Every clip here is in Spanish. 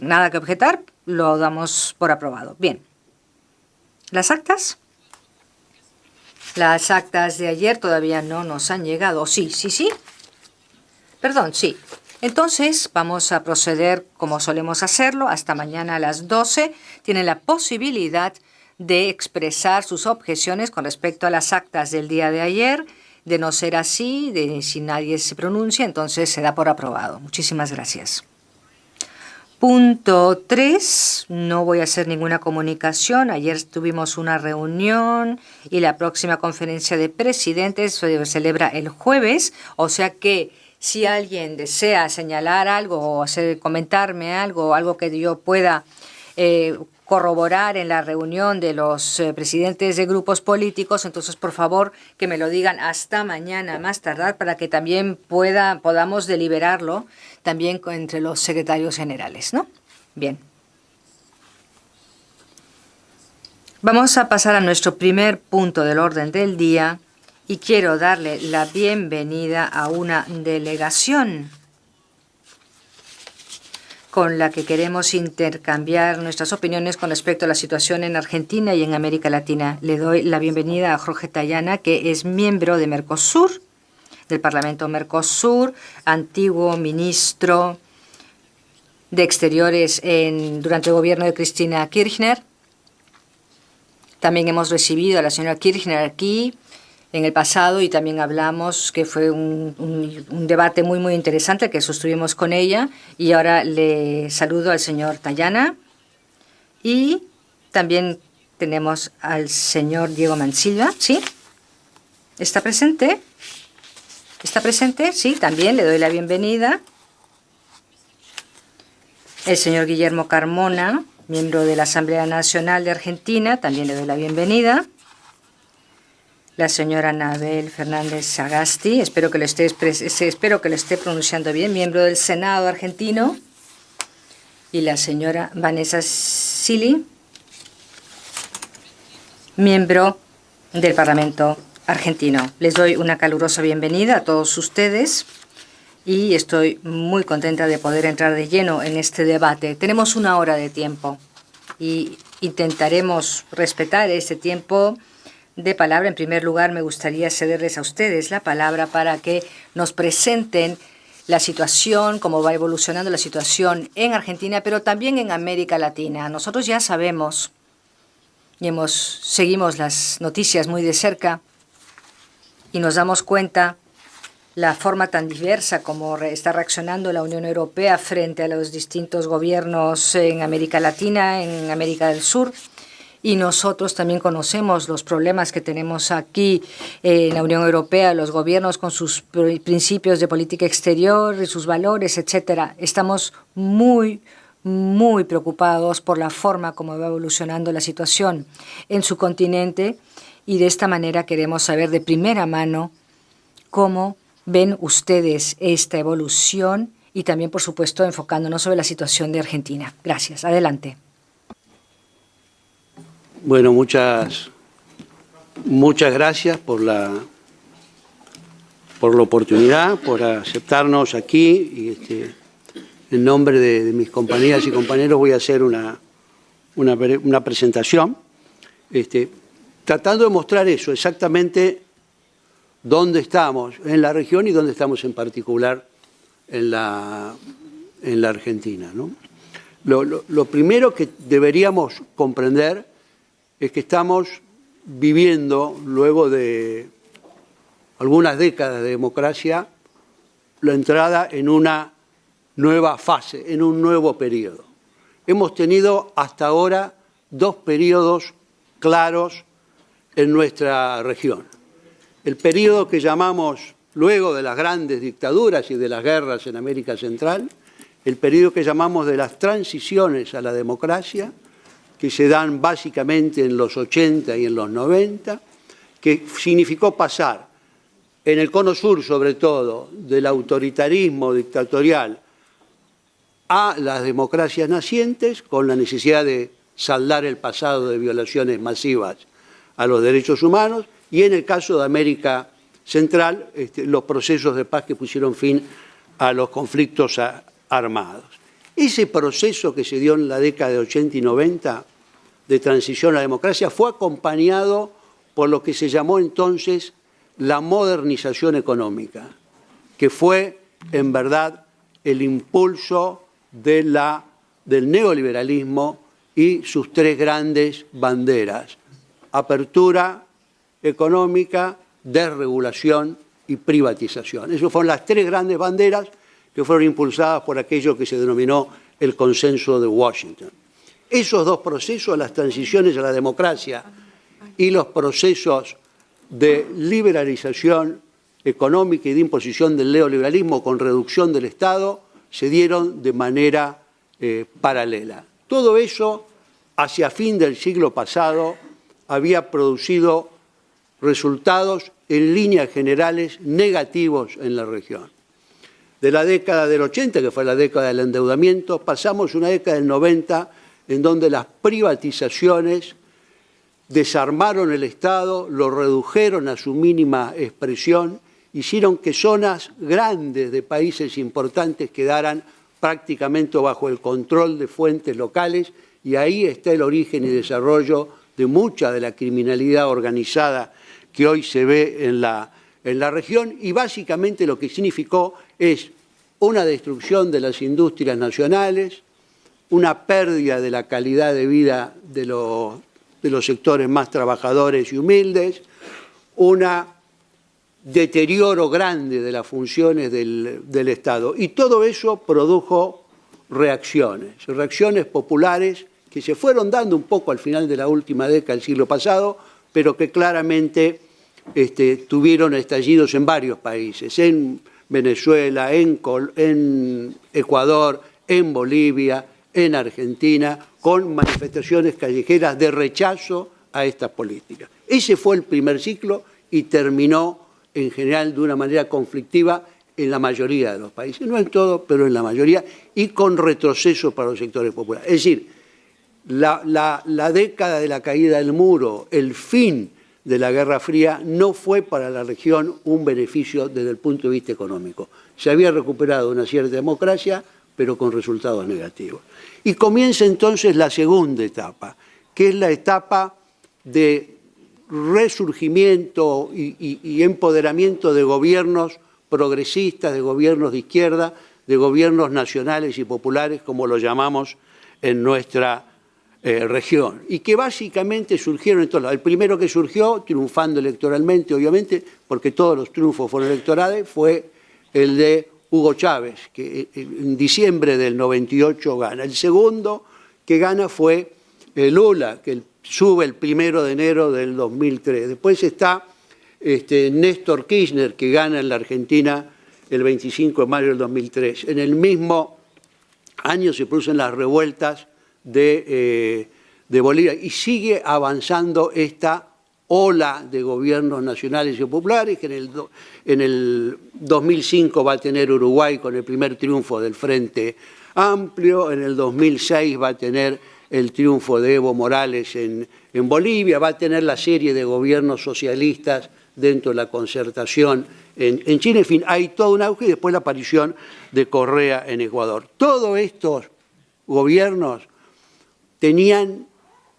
nada que objetar, lo damos por aprobado. Bien. ¿Las actas? Las actas de ayer todavía no nos han llegado. Sí. Perdón, sí. Entonces, vamos a proceder como solemos hacerlo. Hasta mañana a las 12. Tienen la posibilidad de expresar sus objeciones con respecto a las actas del día de ayer. De no ser así, si nadie se pronuncia, entonces se da por aprobado. Muchísimas gracias. Punto 3. No voy a hacer ninguna comunicación. Ayer tuvimos una reunión y la próxima conferencia de presidentes se celebra el jueves. O sea que si alguien desea señalar algo o comentarme algo, algo que yo pueda corroborar en la reunión de los presidentes de grupos políticos, entonces por favor que me lo digan hasta mañana más tardar para que también podamos deliberarlo también entre los secretarios generales, ¿no? Bien. Vamos a pasar a nuestro primer punto del orden del día y quiero darle la bienvenida a una delegación con la que queremos intercambiar nuestras opiniones con respecto a la situación en Argentina y en América Latina. Le doy la bienvenida a Jorge Tayana, que es miembro de Mercosur, del Parlamento Mercosur, antiguo ministro de Exteriores durante el gobierno de Cristina Kirchner. También hemos recibido a la señora Kirchner aquí en el pasado y también hablamos que fue un debate muy interesante que sostuvimos con ella. Y ahora le saludo al señor Tayana y también tenemos al señor Diego Mancilla. ¿Sí? ¿Está presente? ¿Está presente? Sí, también le doy la bienvenida. El señor Guillermo Carmona, miembro de la Asamblea Nacional de Argentina, también le doy la bienvenida. La señora Anabel Fernández Sagasti, espero que lo esté pronunciando bien, miembro del Senado argentino. Y la señora Vanessa Sili, miembro del Parlamento argentino. Les doy una calurosa bienvenida a todos ustedes y estoy muy contenta de poder entrar de lleno en este debate. Tenemos una hora de tiempo y intentaremos respetar ese tiempo de palabra. En primer lugar, me gustaría cederles a ustedes la palabra para que nos presenten la situación, cómo va evolucionando la situación en Argentina, pero también en América Latina. Nosotros ya sabemos y seguimos las noticias muy de cerca y nos damos cuenta la forma tan diversa como está reaccionando la Unión Europea frente a los distintos gobiernos en América Latina, en América del Sur. Y nosotros también conocemos los problemas que tenemos aquí en la Unión Europea, los gobiernos con sus principios de política exterior y sus valores, etcétera. Estamos muy preocupados por la forma como va evolucionando la situación en su continente y de esta manera queremos saber de primera mano cómo ven ustedes esta evolución y también, por supuesto, enfocándonos sobre la situación de Argentina. Gracias. Adelante. Bueno, muchas gracias por la oportunidad, por aceptarnos aquí. Y en nombre de mis compañeras y compañeros voy a hacer una presentación, tratando de mostrar eso, exactamente dónde estamos en la región y dónde estamos en particular en la Argentina, ¿no? Lo primero que deberíamos comprender es que estamos viviendo, luego de algunas décadas de democracia, la entrada en una nueva fase, en un nuevo periodo. Hemos tenido hasta ahora 2 periodos claros en nuestra región. El periodo que llamamos, luego de las grandes dictaduras y de las guerras en América Central, el periodo que llamamos de las transiciones a la democracia, que se dan básicamente en los 80 y en los 90, que significó pasar, en el cono sur sobre todo, del autoritarismo dictatorial a las democracias nacientes, con la necesidad de saldar el pasado de violaciones masivas a los derechos humanos, y en el caso de América Central, los procesos de paz que pusieron fin a los conflictos armados. Ese proceso que se dio en la década de 80 y 90 de transición a la democracia fue acompañado por lo que se llamó entonces la modernización económica, que fue en verdad el impulso del neoliberalismo y sus tres grandes banderas: apertura económica, desregulación y privatización. Esas fueron las tres grandes banderas que fueron impulsadas por aquello que se denominó el Consenso de Washington. Esos dos procesos, las transiciones a la democracia y los procesos de liberalización económica y de imposición del neoliberalismo con reducción del Estado, se dieron de manera paralela. Todo eso, hacia fin del siglo pasado, había producido resultados en líneas generales negativos en la región. De la década del 80, que fue la década del endeudamiento, pasamos a una década del 90 en donde las privatizaciones desarmaron el Estado, lo redujeron a su mínima expresión, hicieron que zonas grandes de países importantes quedaran prácticamente bajo el control de fuentes locales, y ahí está el origen y desarrollo de mucha de la criminalidad organizada que hoy se ve en la región, y básicamente lo que significó es una destrucción de las industrias nacionales, una pérdida de la calidad de vida de los sectores más trabajadores y humildes, un deterioro grande de las funciones del Estado. Y todo eso produjo reacciones populares que se fueron dando un poco al final de la última década del siglo pasado, pero que claramente tuvieron estallidos en varios países, en Venezuela, en Ecuador, en Bolivia, en Argentina, con manifestaciones callejeras de rechazo a estas políticas. Ese fue el primer ciclo y terminó en general de una manera conflictiva en la mayoría de los países, no en todo, pero en la mayoría, y con retroceso para los sectores populares. Es decir, la década de la caída del muro, el fin de la Guerra Fría, no fue para la región un beneficio desde el punto de vista económico. Se había recuperado una cierta democracia, pero con resultados negativos. Y comienza entonces la segunda etapa, que es la etapa de resurgimiento y empoderamiento de gobiernos progresistas, de gobiernos de izquierda, de gobiernos nacionales y populares, como lo llamamos en nuestra región, y que básicamente surgieron en todos lados. El primero que surgió, triunfando electoralmente, obviamente, porque todos los triunfos fueron electorales, fue el de Hugo Chávez, que en diciembre del 98 gana. El segundo que gana fue Lula, que sube el 1 de enero del 2003. Después está Néstor Kirchner, que gana en la Argentina el 25 de mayo del 2003. En el mismo año se producen las revueltas de Bolivia, y sigue avanzando esta ola de gobiernos nacionales y populares, que en el 2005 va a tener Uruguay con el primer triunfo del Frente Amplio, en el 2006 va a tener el triunfo de Evo Morales en Bolivia, va a tener la serie de gobiernos socialistas dentro de la concertación en Chile. En fin, hay todo un auge, y después la aparición de Correa en Ecuador. Todos estos gobiernos tenían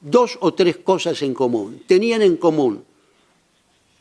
dos o tres cosas en común. Tenían en común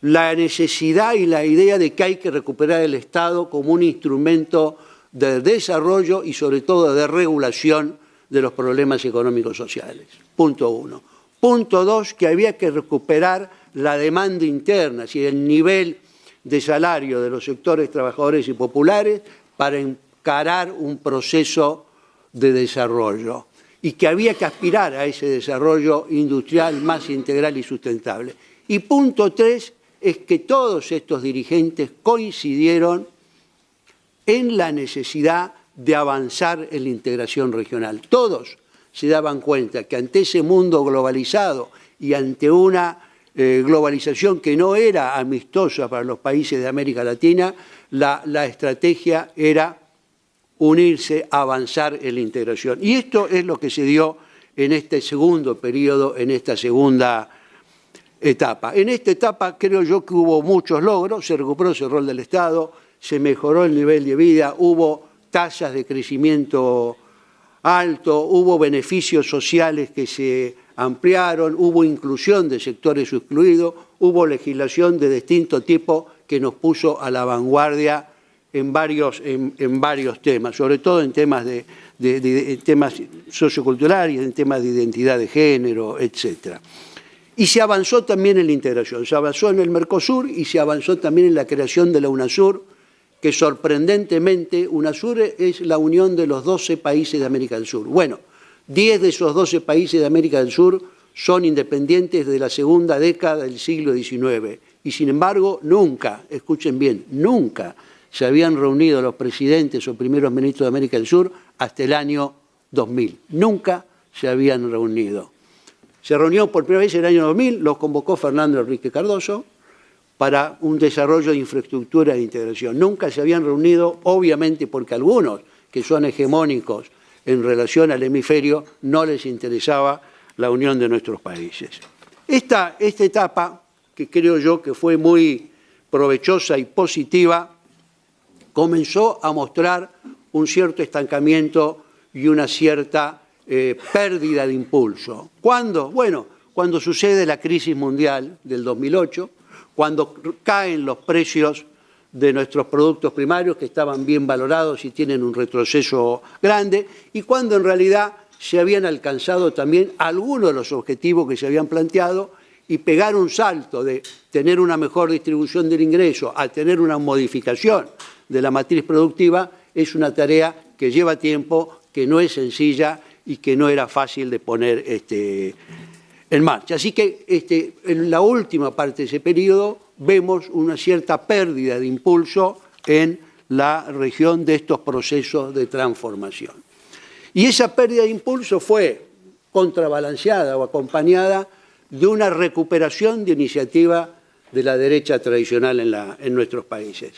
la necesidad y la idea de que hay que recuperar el Estado como un instrumento de desarrollo y sobre todo de regulación de los problemas económicos sociales. Punto uno. Punto dos, que había que recuperar la demanda interna, es decir, el nivel de salario de los sectores trabajadores y populares para encarar un proceso de desarrollo, y que había que aspirar a ese desarrollo industrial más integral y sustentable. Y punto tres es que todos estos dirigentes coincidieron en la necesidad de avanzar en la integración regional. Todos se daban cuenta que ante ese mundo globalizado y ante una globalización que no era amistosa para los países de América Latina, la estrategia era unirse, avanzar en la integración. Y esto es lo que se dio en este segundo periodo, en esta segunda etapa. En esta etapa creo yo que hubo muchos logros, se recuperó ese rol del Estado, se mejoró el nivel de vida, hubo tasas de crecimiento alto, hubo beneficios sociales que se ampliaron, hubo inclusión de sectores excluidos, hubo legislación de distinto tipo que nos puso a la vanguardia en varios temas, sobre todo en temas temas socioculturales, en temas de identidad de género, etc. Y se avanzó también en la integración, se avanzó en el Mercosur y se avanzó también en la creación de la UNASUR, que sorprendentemente UNASUR es la unión de los 12 países de América del Sur. Bueno, 10 de esos 12 países de América del Sur son independientes de la segunda década del siglo XIX. Y sin embargo, nunca, escuchen bien, nunca se habían reunido los presidentes o primeros ministros de América del Sur hasta el año 2000. Nunca se habían reunido. Se reunió por primera vez en el año 2000, los convocó Fernando Enrique Cardoso para un desarrollo de infraestructura de integración. Nunca se habían reunido, obviamente porque algunos que son hegemónicos en relación al hemisferio no les interesaba la unión de nuestros países. Esta etapa, que creo yo que fue muy provechosa y positiva, comenzó a mostrar un cierto estancamiento y una cierta pérdida de impulso. ¿Cuándo? Bueno, cuando sucede la crisis mundial del 2008, cuando caen los precios de nuestros productos primarios que estaban bien valorados y tienen un retroceso grande, y cuando en realidad se habían alcanzado también algunos de los objetivos que se habían planteado, y pegar un salto de tener una mejor distribución del ingreso a tener una modificación de la matriz productiva es una tarea que lleva tiempo, que no es sencilla y que no era fácil de poner en marcha. Así que en la última parte de ese periodo vemos una cierta pérdida de impulso en la región de estos procesos de transformación. Y esa pérdida de impulso fue contrabalanceada o acompañada de una recuperación de iniciativa de la derecha tradicional en nuestros países.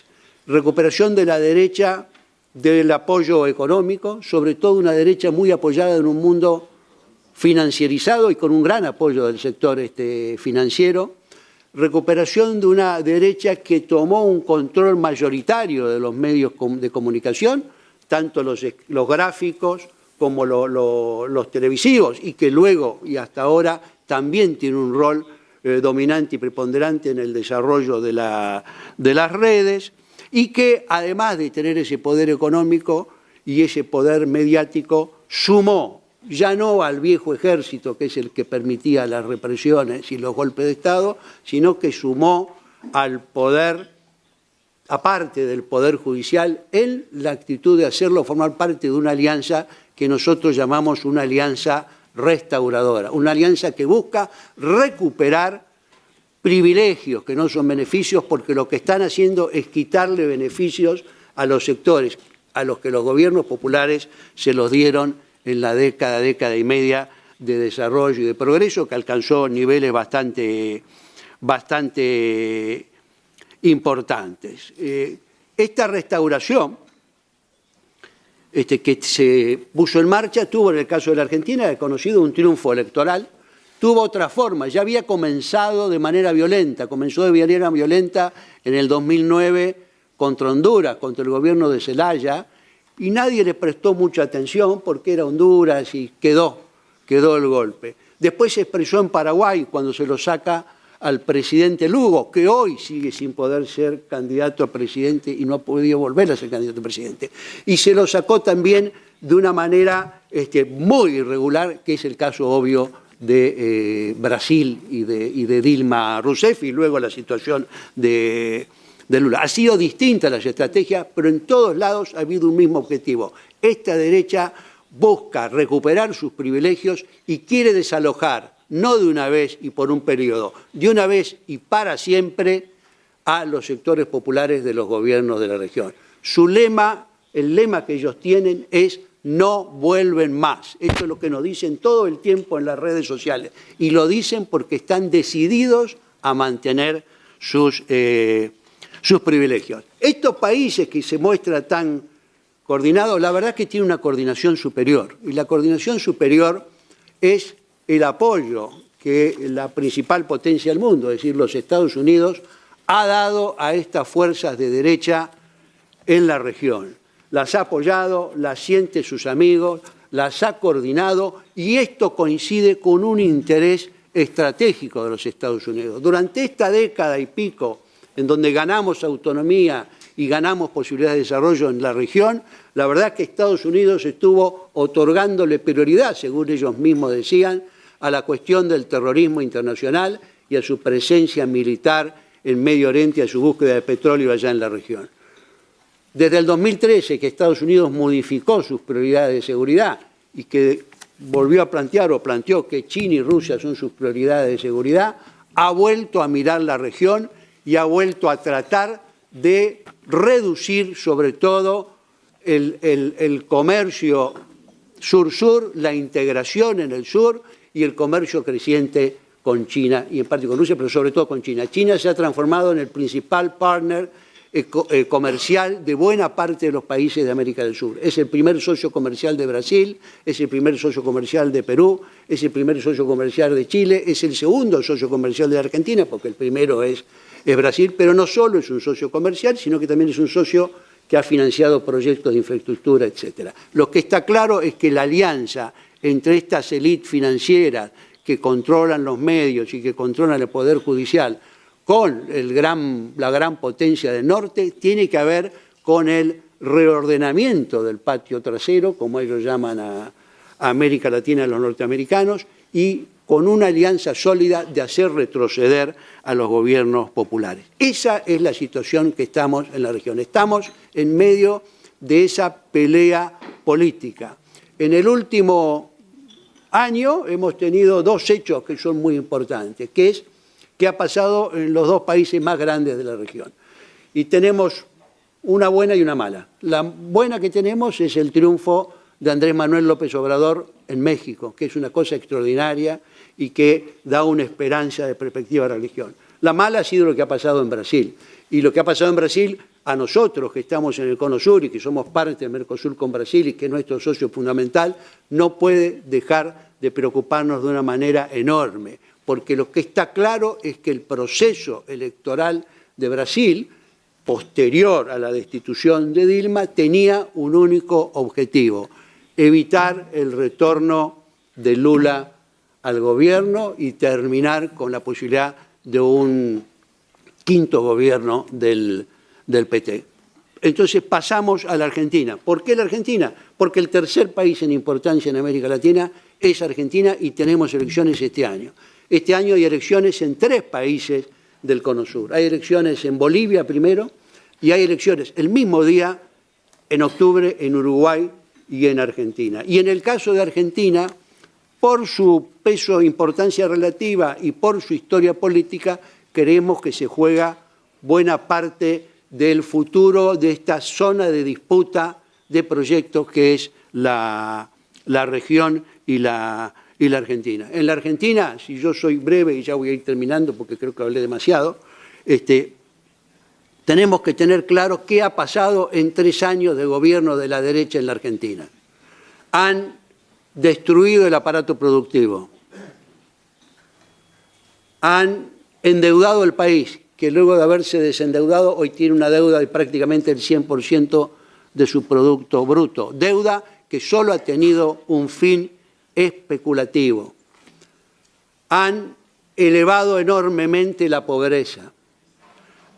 Recuperación de la derecha del apoyo económico, sobre todo una derecha muy apoyada en un mundo financierizado y con un gran apoyo del sector financiero. Recuperación de una derecha que tomó un control mayoritario de los medios de comunicación, tanto los gráficos como los televisivos, y que luego y hasta ahora también tiene un rol dominante y preponderante en el desarrollo de las redes, y que además de tener ese poder económico y ese poder mediático, sumó ya no al viejo ejército, que es el que permitía las represiones y los golpes de Estado, sino que sumó al poder, aparte del poder judicial, en la actitud de hacerlo formar parte de una alianza que nosotros llamamos una alianza restauradora, una alianza que busca recuperar privilegios que no son beneficios, porque lo que están haciendo es quitarle beneficios a los sectores a los que los gobiernos populares se los dieron en la década y media de desarrollo y de progreso, que alcanzó niveles bastante importantes. Esta restauración que se puso en marcha tuvo, en el caso de la Argentina, conocido un triunfo electoral, tuvo otra forma, ya había comenzado de manera violenta, comenzó de manera violenta en el 2009 contra Honduras, contra el gobierno de Zelaya, y nadie le prestó mucha atención porque era Honduras y quedó el golpe. Después se expresó en Paraguay cuando se lo saca al presidente Lugo, que hoy sigue sin poder ser candidato a presidente y no ha podido volver a ser candidato a presidente. Y se lo sacó también de una manera muy irregular, que es el caso obvio de Brasil y de Dilma Rousseff, y luego la situación de Lula. Ha sido distinta las estrategias, pero en todos lados ha habido un mismo objetivo. Esta derecha busca recuperar sus privilegios y quiere desalojar, no de una vez y por un periodo, de una vez y para siempre, a los sectores populares de los gobiernos de la región. Su lema, el lema que ellos tienen es no vuelven más. Esto es lo que nos dicen todo el tiempo en las redes sociales. Y lo dicen porque están decididos a mantener sus privilegios. Estos países que se muestran tan coordinados, la verdad es que tienen una coordinación superior. Y la coordinación superior es el apoyo que la principal potencia del mundo, es decir, los Estados Unidos, ha dado a estas fuerzas de derecha en la región. Las ha apoyado, las sienten sus amigos, las ha coordinado y esto coincide con un interés estratégico de los Estados Unidos. Durante esta década y pico, en donde ganamos autonomía y ganamos posibilidades de desarrollo en la región, la verdad es que Estados Unidos estuvo otorgándole prioridad, según ellos mismos decían, a la cuestión del terrorismo internacional y a su presencia militar en Medio Oriente y a su búsqueda de petróleo allá en la región. Desde el 2013, que Estados Unidos modificó sus prioridades de seguridad y que volvió a plantear o planteó que China y Rusia son sus prioridades de seguridad, ha vuelto a mirar la región y ha vuelto a tratar de reducir sobre todo el comercio sur-sur, la integración en el sur y el comercio creciente con China, y en parte con Rusia, pero sobre todo con China. China se ha transformado en el principal partner comercial de buena parte de los países de América del Sur. Es el primer socio comercial de Brasil, es el primer socio comercial de Perú, es el primer socio comercial de Chile, es el segundo socio comercial de Argentina, porque el primero es Brasil, pero no solo es un socio comercial, sino que también es un socio que ha financiado proyectos de infraestructura, etc. Lo que está claro es que la alianza entre estas élites financieras que controlan los medios y que controlan el Poder Judicial con la gran potencia del norte, tiene que ver con el reordenamiento del patio trasero, como ellos llaman a América Latina, a los norteamericanos, y con una alianza sólida de hacer retroceder a los gobiernos populares. Esa es la situación que estamos en la región. Estamos en medio de esa pelea política. En el último año hemos tenido dos hechos que son muy importantes, que es que ha pasado en los dos países más grandes de la región. Y tenemos una buena y una mala. La buena que tenemos es el triunfo de Andrés Manuel López Obrador en México, que es una cosa extraordinaria y que da una esperanza de perspectiva a la región. La mala ha sido lo que ha pasado en Brasil. Y lo que ha pasado en Brasil, a nosotros que estamos en el Cono Sur y que somos parte del Mercosur con Brasil y que es nuestro socio fundamental, no puede dejar de preocuparnos de una manera enorme, porque lo que está claro es que el proceso electoral de Brasil, posterior a la destitución de Dilma, tenía un único objetivo: evitar el retorno de Lula al gobierno y terminar con la posibilidad de un quinto gobierno del PT. Entonces pasamos a la Argentina. ¿Por qué la Argentina? Porque el tercer país en importancia en América Latina es Argentina y tenemos elecciones este año. Este año hay elecciones en 3 países del Cono Sur. Hay elecciones en Bolivia primero y hay elecciones el mismo día, en octubre, en Uruguay y en Argentina. Y en el caso de Argentina, por su peso e importancia relativa y por su historia política, creemos que se juega buena parte del futuro de esta zona de disputa de proyectos que es la región y la Argentina. En la Argentina, si yo soy breve y ya voy a ir terminando porque creo que hablé demasiado, tenemos que tener claro qué ha pasado en 3 años de gobierno de la derecha en la Argentina. Han destruido el aparato productivo, han endeudado el país, que luego de haberse desendeudado hoy tiene una deuda de prácticamente el 100% de su Producto Bruto. Deuda que solo ha tenido un fin especulativo. Han elevado enormemente la pobreza.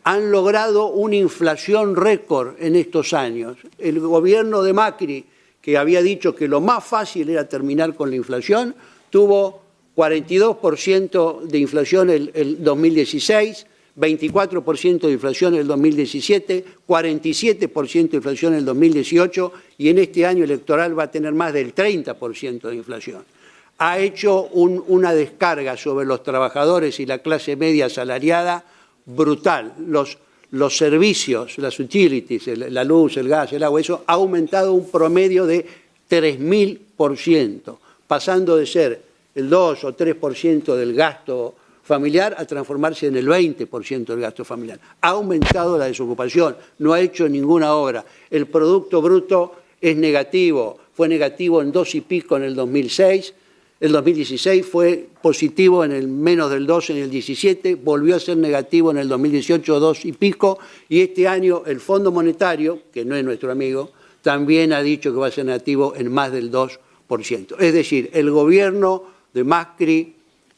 Han logrado una inflación récord en estos años. El gobierno de Macri, que había dicho que lo más fácil era terminar con la inflación, tuvo 42% de inflación en el 2016, 24% de inflación en el 2017, 47% de inflación en el 2018 y en este año electoral va a tener más del 30% de inflación. Ha hecho una descarga sobre los trabajadores y la clase media asalariada brutal. Los servicios, las utilities, la luz, el gas, el agua, eso ha aumentado un promedio de 3000%, pasando de ser el 2 o 3% del gasto familiar a transformarse en el 20% del gasto familiar. Ha aumentado la desocupación, no ha hecho ninguna obra. El Producto Bruto es negativo, fue negativo en 2 y pico en el 2006, el 2016 fue positivo en el menos del 2 en el 17, volvió a ser negativo en el 2018, 2 y pico, y este año el Fondo Monetario, que no es nuestro amigo, también ha dicho que va a ser negativo en más del 2%. Es decir, el gobierno de Macri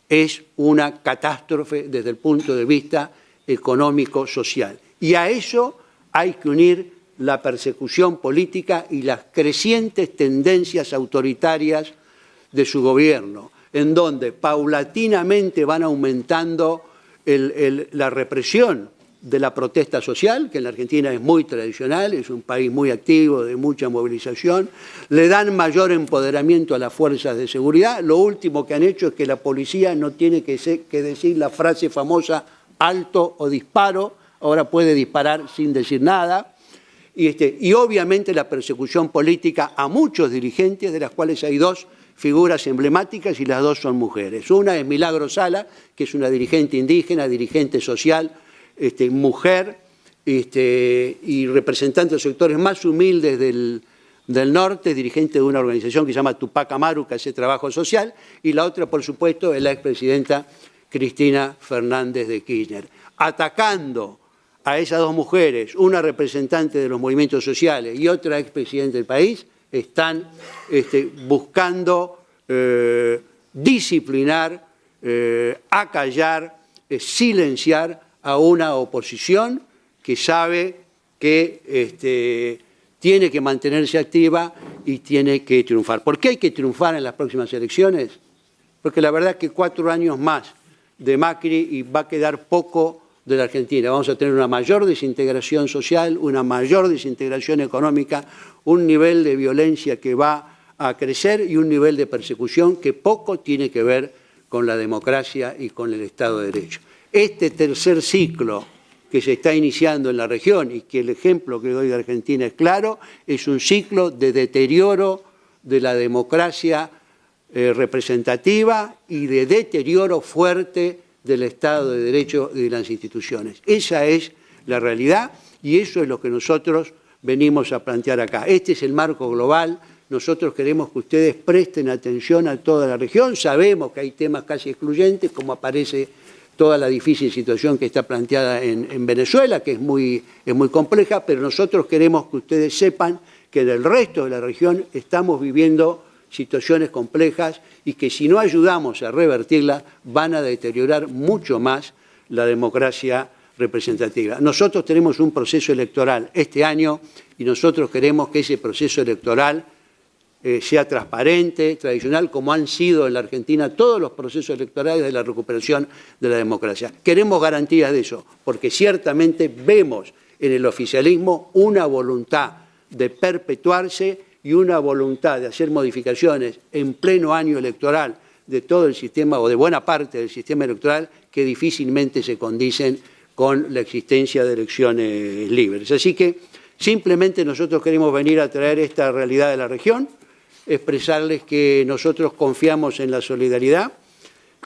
es una catástrofe desde el punto de vista económico-social. Y a eso hay que unir la persecución política y las crecientes tendencias autoritarias de su gobierno, en donde paulatinamente van aumentando la represión de la protesta social, que en la Argentina es muy tradicional, es un país muy activo, de mucha movilización, le dan mayor empoderamiento a las fuerzas de seguridad. Lo último que han hecho es que la policía no tiene que decir la frase famosa alto o disparo, ahora puede disparar sin decir nada. Y obviamente la persecución política a muchos dirigentes, de las cuales hay dos figuras emblemáticas y las dos son mujeres. Una es Milagro Sala, que es una dirigente indígena, dirigente social, mujer y representante de los sectores más humildes del norte, dirigente de una organización que se llama Tupac Amaru, que hace trabajo social, y la otra, por supuesto, es la expresidenta Cristina Fernández de Kirchner. Atacando a esas dos mujeres, una representante de los movimientos sociales y otra expresidenta del país, están buscando disciplinar, acallar, silenciar a una oposición que sabe que tiene que mantenerse activa y tiene que triunfar. ¿Por qué hay que triunfar en las próximas elecciones? Porque la verdad es que 4 años más de Macri y va a quedar poco de la Argentina. Vamos a tener una mayor desintegración social, una mayor desintegración económica, un nivel de violencia que va a crecer y un nivel de persecución que poco tiene que ver con la democracia y con el Estado de Derecho. Este tercer ciclo que se está iniciando en la región y que el ejemplo que doy de Argentina es claro, es un ciclo de deterioro de la democracia representativa y de deterioro fuerte del Estado de Derecho y de las instituciones. Esa es la realidad y eso es lo que nosotros venimos a plantear acá. Este es el marco global. Nosotros queremos que ustedes presten atención a toda la región. Sabemos que hay temas casi excluyentes, como aparece toda la difícil situación que está planteada en Venezuela, que es muy compleja, pero nosotros queremos que ustedes sepan que del resto de la región estamos viviendo situaciones complejas y que si no ayudamos a revertirlas van a deteriorar mucho más la democracia representativa. Nosotros tenemos un proceso electoral este año y nosotros queremos que ese proceso electoral sea transparente, tradicional, como han sido en la Argentina todos los procesos electorales de la recuperación de la democracia. Queremos garantías de eso, porque ciertamente vemos en el oficialismo una voluntad de perpetuarse y una voluntad de hacer modificaciones en pleno año electoral de todo el sistema o de buena parte del sistema electoral que difícilmente se condicen con la existencia de elecciones libres. Así que simplemente nosotros queremos venir a traer esta realidad de la región, expresarles que nosotros confiamos en la solidaridad,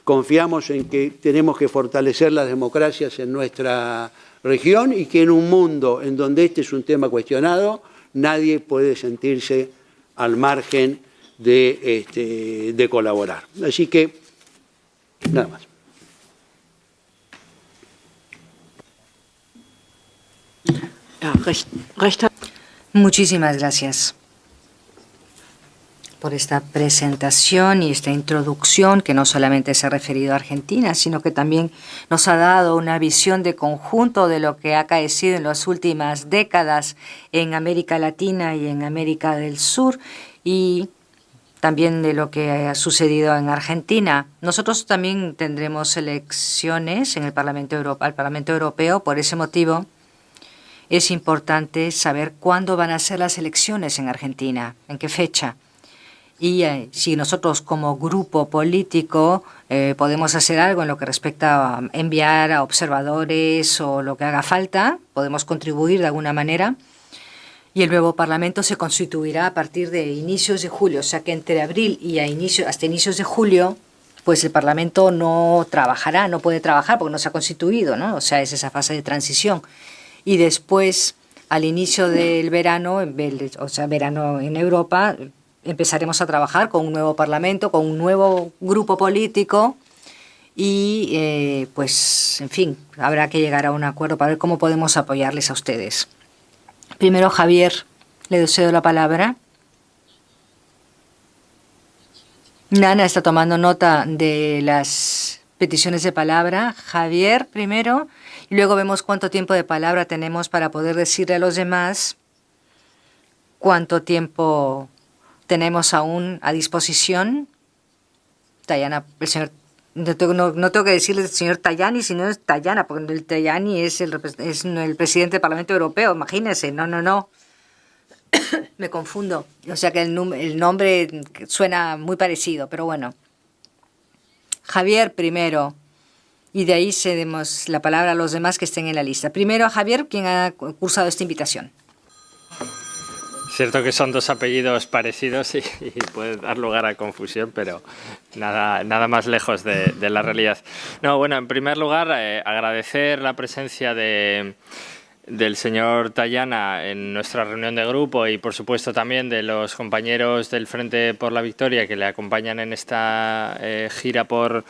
confiamos en que tenemos que fortalecer las democracias en nuestra región y que en un mundo en donde este es un tema cuestionado, nadie puede sentirse al margen de colaborar. Así que, nada más. Muchísimas gracias por esta presentación y esta introducción que no solamente se ha referido a Argentina, sino que también nos ha dado una visión de conjunto de lo que ha acaecido en las últimas décadas en América Latina y en América del Sur y también de lo que ha sucedido en Argentina. Nosotros también tendremos elecciones en el Parlamento Europeo. Por ese motivo es importante saber cuándo van a ser las elecciones en Argentina, en qué fecha. Y si nosotros como grupo político podemos hacer algo en lo que respecta a enviar a observadores o lo que haga falta, podemos contribuir de alguna manera. Y el nuevo Parlamento se constituirá a partir de inicios de julio, o sea que entre abril y hasta inicios de julio, pues el Parlamento no trabajará, no puede trabajar porque no se ha constituido, ¿no? O sea, es esa fase de transición. Y después, al inicio del verano, o sea, verano en Europa, empezaremos a trabajar con un nuevo Parlamento, con un nuevo grupo político y, pues, en fin, habrá que llegar a un acuerdo para ver cómo podemos apoyarles a ustedes. Primero, Javier, le cedo la palabra. Nana está tomando nota de las peticiones de palabra. Javier primero, y luego vemos cuánto tiempo de palabra tenemos para poder decirle a los demás cuánto tiempo tenemos aún a disposición. Tayana, el señor, no tengo que decirle el señor Tajani, sino es Tayana, porque el Tajani es el presidente del Parlamento Europeo, imagínense, no. Me confundo. O sea que el nombre suena muy parecido, pero bueno. Javier primero, y de ahí cedemos la palabra a los demás que estén en la lista. Primero a Javier, quien ha cursado esta invitación. Cierto que son dos apellidos parecidos y puede dar lugar a confusión, pero nada más lejos de la realidad. No, bueno, en primer lugar, agradecer la presencia del señor Tayana en nuestra reunión de grupo y, por supuesto, también de los compañeros del Frente por la Victoria que le acompañan en esta gira por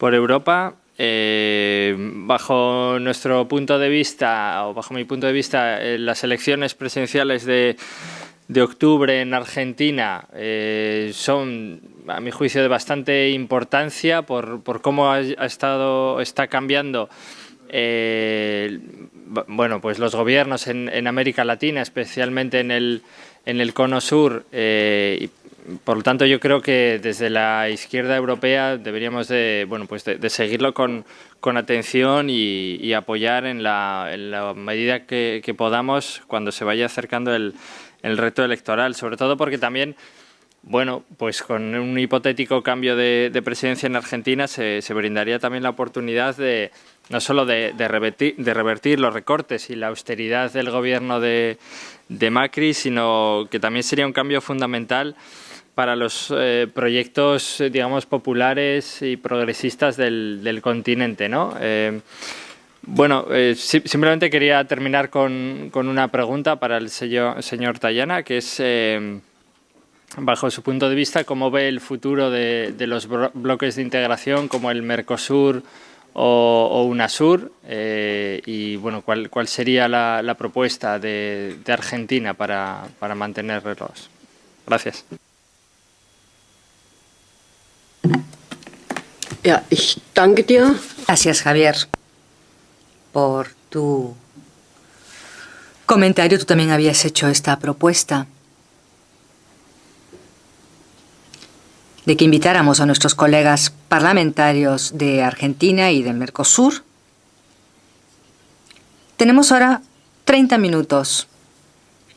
Europa. Bajo nuestro punto de vista, o bajo mi punto de vista, las elecciones presidenciales de octubre en Argentina son, a mi juicio, de bastante importancia por cómo está cambiando bueno, pues los gobiernos en América Latina, especialmente en el cono sur. Y por lo tanto, yo creo que desde la izquierda europea deberíamos de seguirlo con atención y apoyar en la medida que podamos cuando se vaya acercando el reto electoral, sobre todo porque también, bueno, pues con un hipotético cambio de presidencia en Argentina se brindaría también la oportunidad no solo de revertir los recortes y la austeridad del gobierno de Macri, sino que también sería un cambio fundamental para los proyectos, digamos, populares y progresistas del continente, ¿no? Bueno, simplemente quería terminar con una pregunta para el señor Tayana, que es, bajo su punto de vista, ¿cómo ve el futuro de los bloques de integración como el Mercosur o UNASUR? Y, bueno, ¿cuál sería la propuesta de Argentina para mantenerlos? Gracias. Ja, ich danke dir. Gracias, Javier, por tu comentario. Tú también habías hecho esta propuesta de que invitáramos a nuestros colegas parlamentarios de Argentina y del Mercosur. Tenemos ahora 30 minutos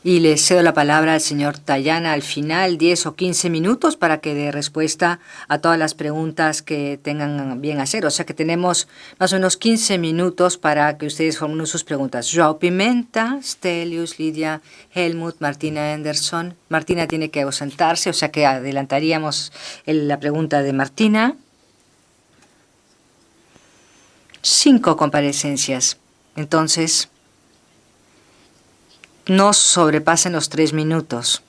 y le cedo la palabra al señor Tayana al final, 10 o 15 minutos, para que dé respuesta a todas las preguntas que tengan bien hacer. O sea que tenemos más o menos 15 minutos para que ustedes formulen sus preguntas. Joao Pimenta, Stelius, Lidia, Helmut, Martina Anderson. Martina tiene que ausentarse, o sea que adelantaríamos la pregunta de Martina. 5 comparecencias. Entonces, no sobrepasen los 3 minutos.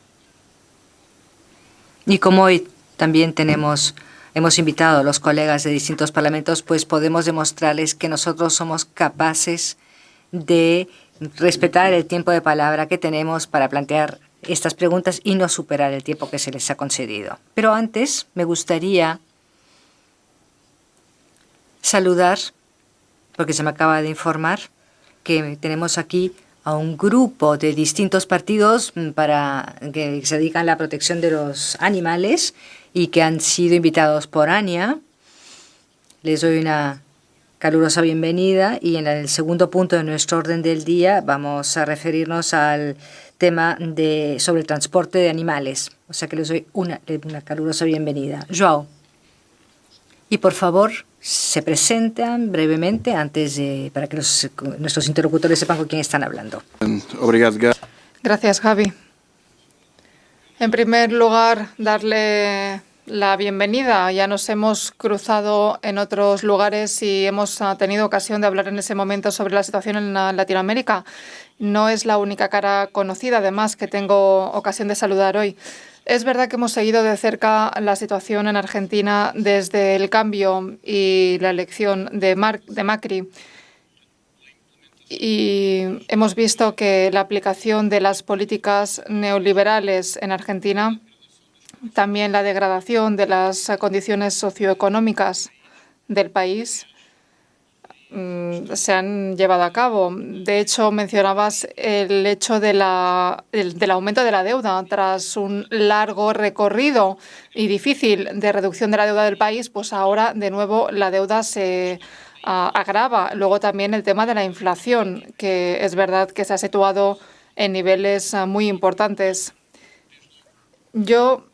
Y como hoy también hemos invitado a los colegas de distintos parlamentos, pues podemos demostrarles que nosotros somos capaces de respetar el tiempo de palabra que tenemos para plantear estas preguntas y no superar el tiempo que se les ha concedido. Pero antes me gustaría saludar, porque se me acaba de informar, que tenemos aquí a un grupo de distintos partidos que se dedican a la protección de los animales y que han sido invitados por Ania. Les doy una calurosa bienvenida y en el segundo punto de nuestro orden del día vamos a referirnos al tema sobre el transporte de animales. O sea que les doy una calurosa bienvenida. Joao. Y por favor, se presentan brevemente para que nuestros interlocutores sepan con quién están hablando. Gracias, Javi. En primer lugar, darle la bienvenida. Ya nos hemos cruzado en otros lugares y hemos tenido ocasión de hablar en ese momento sobre la situación en Latinoamérica. No es la única cara conocida, además, que tengo ocasión de saludar hoy. Es verdad que hemos seguido de cerca la situación en Argentina desde el cambio y la elección de Macri. Y hemos visto que la aplicación de las políticas neoliberales en Argentina también la degradación de las condiciones socioeconómicas del país se han llevado a cabo. De hecho, mencionabas el hecho del aumento de la deuda. Tras un largo recorrido y difícil de reducción de la deuda del país, pues ahora de nuevo la deuda se agrava. Luego también el tema de la inflación, que es verdad que se ha situado en niveles muy importantes. Yo,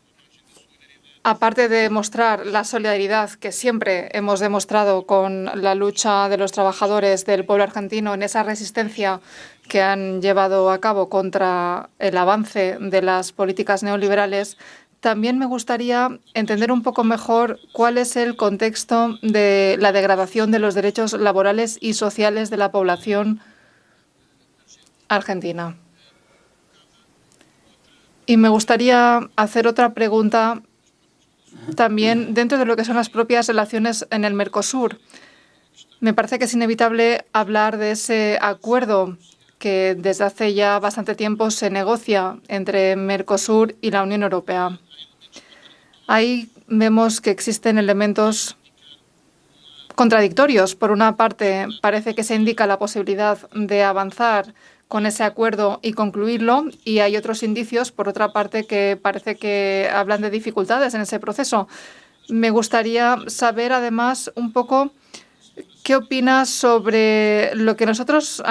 aparte de mostrar la solidaridad que siempre hemos demostrado con la lucha de los trabajadores del pueblo argentino en esa resistencia que han llevado a cabo contra el avance de las políticas neoliberales, también me gustaría entender un poco mejor cuál es el contexto de la degradación de los derechos laborales y sociales de la población argentina. Y me gustaría hacer otra pregunta también dentro de lo que son las propias relaciones en el Mercosur. Me parece que es inevitable hablar de ese acuerdo que desde hace ya bastante tiempo se negocia entre Mercosur y la Unión Europea. Ahí vemos que existen elementos contradictorios. Por una parte, parece que se indica la posibilidad de avanzar con ese acuerdo y concluirlo, y hay otros indicios, por otra parte, que parece que hablan de dificultades en ese proceso. Me gustaría saber, además, un poco qué opinas sobre lo que a nosotros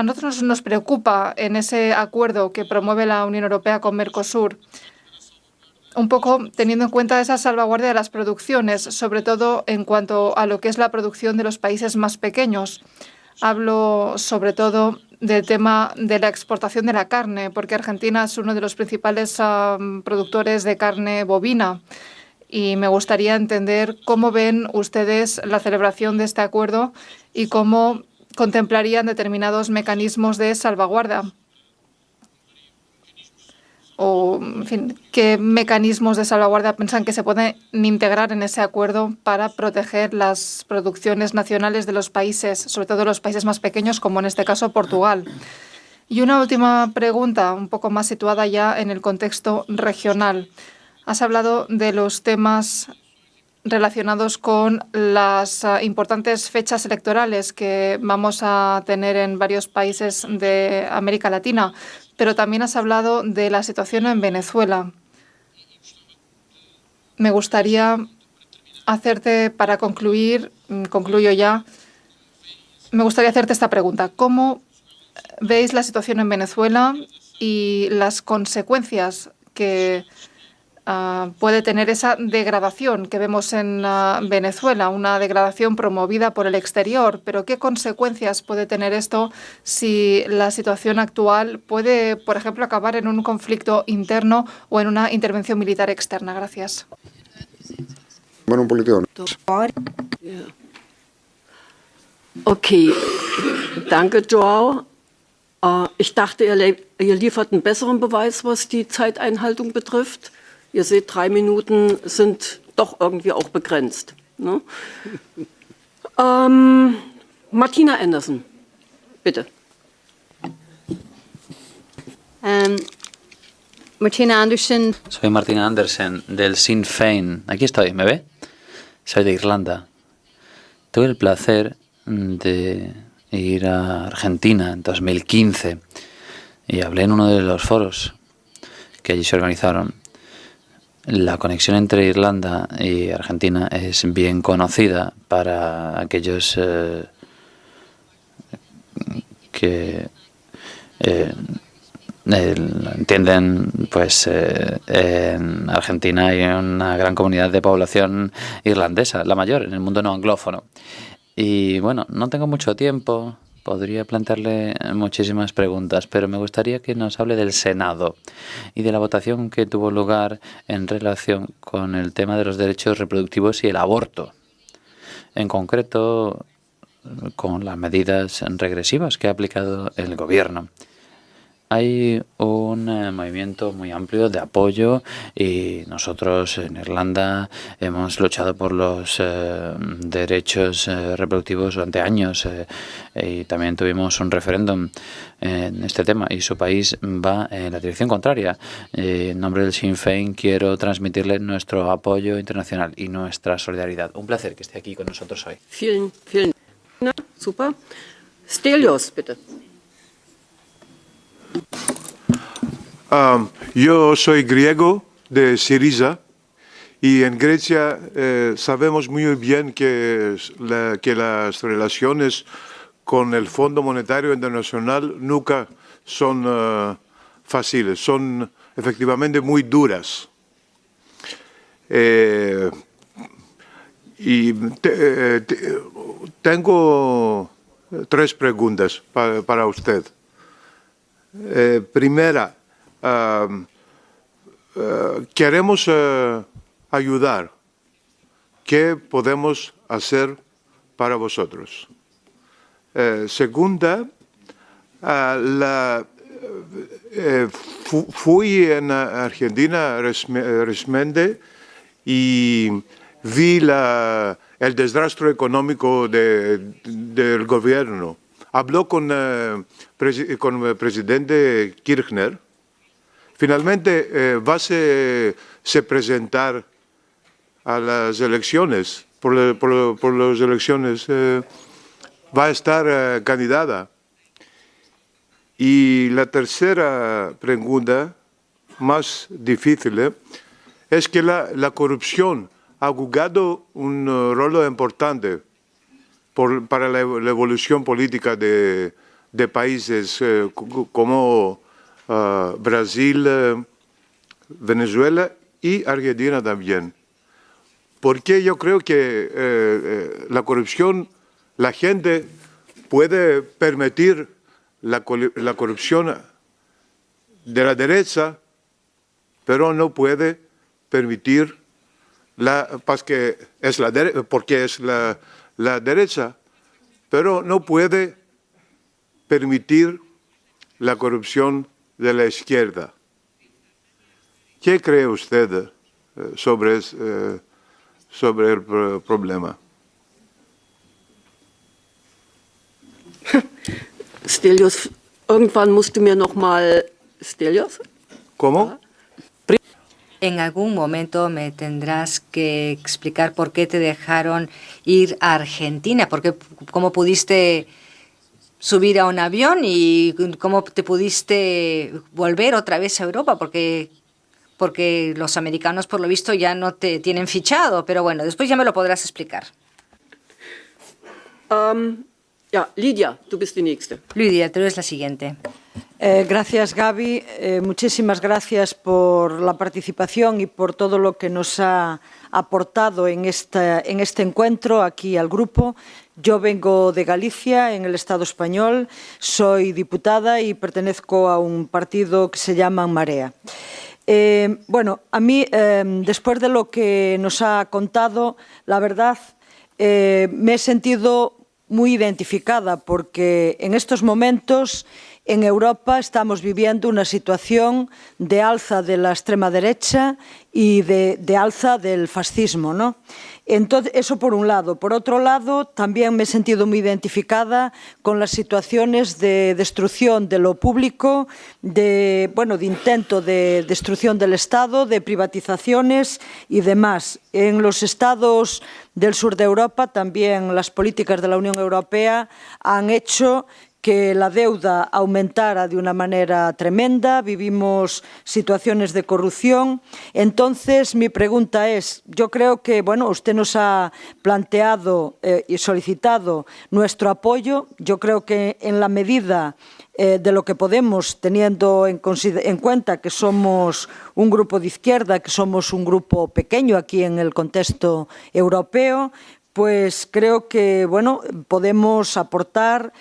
nos preocupa en ese acuerdo que promueve la Unión Europea con Mercosur, un poco teniendo en cuenta esa salvaguardia de las producciones, sobre todo en cuanto a lo que es la producción de los países más pequeños. Hablo sobre todo del tema de la exportación de la carne, porque Argentina es uno de los principales productores de carne bovina. Y me gustaría entender cómo ven ustedes la celebración de este acuerdo y cómo contemplarían determinados mecanismos de salvaguarda. O, en fin, qué mecanismos de salvaguardia piensan que se pueden integrar en ese acuerdo para proteger las producciones nacionales de los países, sobre todo los países más pequeños, como en este caso Portugal. Y una última pregunta, un poco más situada ya en el contexto regional. Has hablado de los temas relacionados con las importantes fechas electorales que vamos a tener en varios países de América Latina, pero también has hablado de la situación en Venezuela. Me gustaría hacerte, para concluir, concluyo ya, me gustaría hacerte esta pregunta. ¿Cómo veis la situación en Venezuela y las consecuencias que puede tener esa degradación que vemos en Venezuela, una degradación promovida por el exterior? Pero ¿qué consecuencias puede tener esto si la situación actual puede, por ejemplo, acabar en un conflicto interno o en una intervención militar externa? Gracias. Bueno, un político. Okay, danke, Joao. Ich dachte, ihr liefert einen besseren Beweis, was die Zeiteinhaltung betrifft. Ihr seht, 3 Minuten sind doch irgendwie auch begrenzt. Ne? Martina Anderson, bitte. Martina Anderson. Soy Martina Anderson del Sinn Féin. Aquí estoy, ¿me ve? Soy de Irlanda. Tuve el placer de ir a Argentina en 2015 y hablé en uno de los foros que allí se organizaron. La conexión entre Irlanda y Argentina es bien conocida para aquellos que entienden, pues en Argentina hay una gran comunidad de población irlandesa, la mayor en el mundo no anglófono. Y bueno, no tengo mucho tiempo, podría plantearle muchísimas preguntas, pero me gustaría que nos hable del Senado y de la votación que tuvo lugar en relación con el tema de los derechos reproductivos y el aborto. En concreto, con las medidas regresivas que ha aplicado el gobierno. Hay un movimiento muy amplio de apoyo y nosotros en Irlanda hemos luchado por los derechos reproductivos durante años y también tuvimos un referéndum en este tema y su país va en la dirección contraria. En nombre del Sinn Féin quiero transmitirle nuestro apoyo internacional y nuestra solidaridad. Un placer que esté aquí con nosotros hoy. Vielen Dank. Super. Stelios, bitte. Yo soy griego de Syriza y en Grecia sabemos muy bien que las relaciones con el Fondo Monetario Internacional nunca son fáciles, son efectivamente muy duras. Tengo tres preguntas para usted. Primera, queremos ayudar. ¿Qué podemos hacer para vosotros? Segunda, fui en Argentina recientemente y vi el desastre económico del gobierno. Habló con el presidente Kirchner. Finalmente va a se presentar a las elecciones, por las elecciones, va a estar candidata. Y la tercera pregunta, más difícil, es que la corrupción ha jugado un rol importante para la evolución política de países como Brasil, Venezuela y Argentina también. Porque yo creo que la corrupción, la gente puede permitir la corrupción de la derecha, pero no puede permitir porque es la derecha, pero no puede permitir la corrupción de la izquierda. ¿Qué cree usted sobre el problema? Stelios, irgendwann musst du mir noch mal... Stelios? ¿Cómo? En algún momento me tendrás que explicar por qué te dejaron ir a Argentina, cómo pudiste subir a un avión y cómo te pudiste volver otra vez a Europa, porque los americanos, por lo visto, ya no te tienen fichado. Pero bueno, después ya me lo podrás explicar. Ja, Lidia, du bist die Nächste. Lidia, tú eres la siguiente. Gracias, Gaby. Muchísimas gracias por la participación y por todo lo que nos ha aportado en este encuentro aquí al grupo. Yo vengo de Galicia, en el Estado español, soy diputada y pertenezco a un partido que se llama Marea. Bueno, a mí, después de lo que nos ha contado, la verdad, me he sentido muy identificada porque en estos momentos en Europa estamos viviendo una situación de alza de la extrema derecha y de alza del fascismo, ¿no? Entonces, eso por un lado. Por otro lado, también me he sentido muy identificada con las situaciones de destrucción de lo público, de intento de destrucción del Estado, de privatizaciones y demás. En los estados del sur de Europa, también las políticas de la Unión Europea han hecho que la deuda aumentara de una manera tremenda, vivimos situaciones de corrupción. Entonces, mi pregunta es, yo creo que, usted nos ha planteado y solicitado nuestro apoyo. Yo creo que en la medida de lo que podemos, teniendo en cuenta que somos un grupo de izquierda, que somos un grupo pequeño aquí en el contexto europeo, pues creo que podemos aportar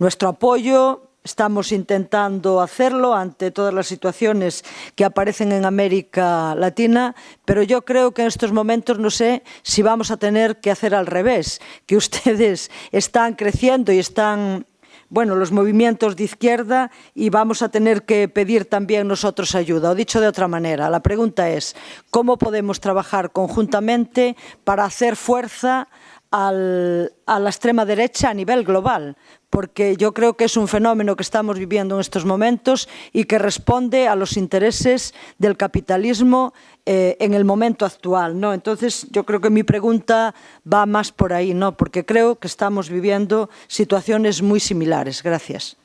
nuestro apoyo. Estamos intentando hacerlo ante todas las situaciones que aparecen en América Latina, pero yo creo que en estos momentos no sé si vamos a tener que hacer al revés, que ustedes están creciendo y están bueno, los movimientos de izquierda y vamos a tener que pedir también nosotros ayuda. O dicho de otra manera, la pregunta es, ¿cómo podemos trabajar conjuntamente para hacer fuerza a la extrema derecha a nivel global? Porque yo creo que es un fenómeno que estamos viviendo en estos momentos y que responde a los intereses del capitalismo en el momento actual, ¿no? Entonces, yo creo que mi pregunta va más por ahí, ¿no? Porque creo que estamos viviendo situaciones muy similares. Gracias.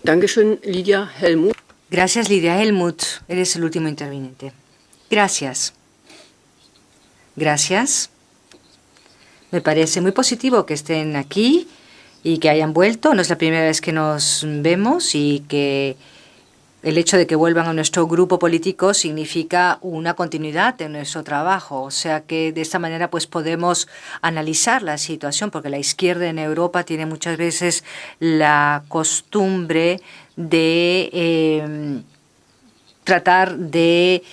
Dankeschön, Lydia Helmut. Gracias, Lidia Helmut. Eres el último interviniente. Gracias. Gracias. Me parece muy positivo que estén aquí y que hayan vuelto. No es la primera vez que nos vemos y que el hecho de que vuelvan a nuestro grupo político significa una continuidad de nuestro trabajo. O sea que de esta manera pues podemos analizar la situación, porque la izquierda en Europa tiene muchas veces la costumbre de tratar de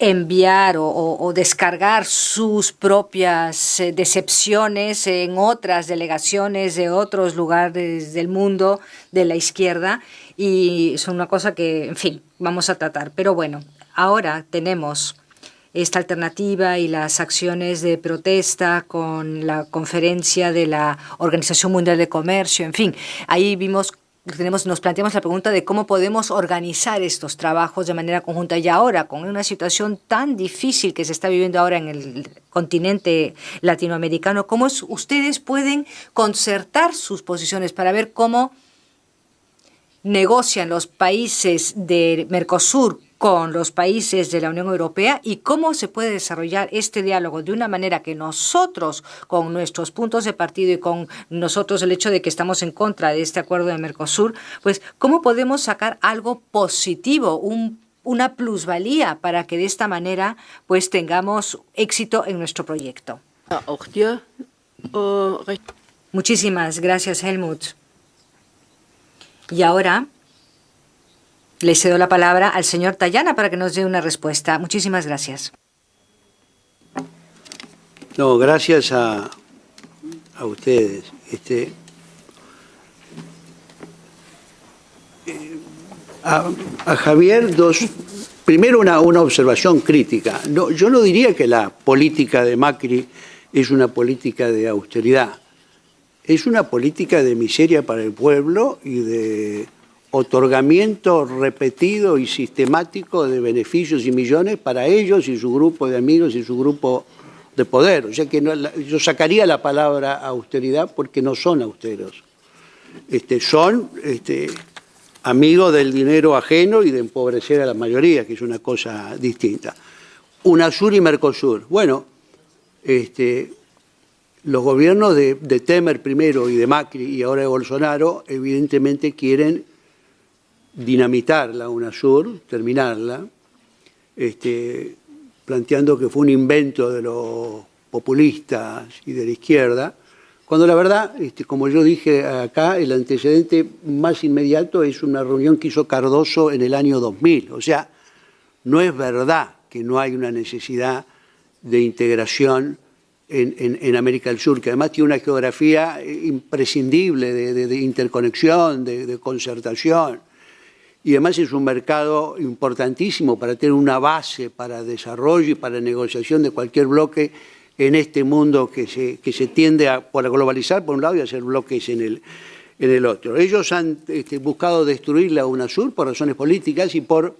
enviar o descargar sus propias decepciones en otras delegaciones de otros lugares del mundo de la izquierda, y es una cosa que, en fin, vamos a tratar. Pero bueno, ahora tenemos esta alternativa y las acciones de protesta con la conferencia de la Organización Mundial de Comercio, en fin, ahí nos planteamos la pregunta de cómo podemos organizar estos trabajos de manera conjunta. Y ahora, con una situación tan difícil que se está viviendo ahora en el continente latinoamericano, ¿cómo ustedes pueden concertar sus posiciones para ver cómo negocian los países de Mercosur con los países de la Unión Europea y cómo se puede desarrollar este diálogo de una manera que nosotros, con nuestros puntos de partido y con nosotros el hecho de que estamos en contra de este acuerdo de Mercosur, pues cómo podemos sacar algo positivo, una plusvalía para que de esta manera pues tengamos éxito en nuestro proyecto? Muchísimas gracias, Helmut. Y ahora le cedo la palabra al señor Tayana para que nos dé una respuesta. Muchísimas gracias. No, gracias a ustedes. A Javier, primero una observación crítica. No, yo no diría que la política de Macri es una política de austeridad. Es una política de miseria para el pueblo y de otorgamiento repetido y sistemático de beneficios y millones para ellos y su grupo de amigos y su grupo de poder. O sea que yo sacaría la palabra austeridad porque no son austeros. Son amigos del dinero ajeno y de empobrecer a la mayoría, que es una cosa distinta. UNASUR y Mercosur. Bueno, los gobiernos de Temer primero y de Macri y ahora de Bolsonaro evidentemente quieren dinamitar la UNASUR, terminarla, planteando que fue un invento de los populistas y de la izquierda, cuando la verdad, como yo dije acá, el antecedente más inmediato es una reunión que hizo Cardoso en el año 2000. O sea, no es verdad que no hay una necesidad de integración en América del Sur, que además tiene una geografía imprescindible de interconexión, de concertación. Y además es un mercado importantísimo para tener una base para desarrollo y para negociación de cualquier bloque en este mundo que se tiende a globalizar por un lado y a hacer bloques en el otro. Ellos han buscado destruir la UNASUR por razones políticas y por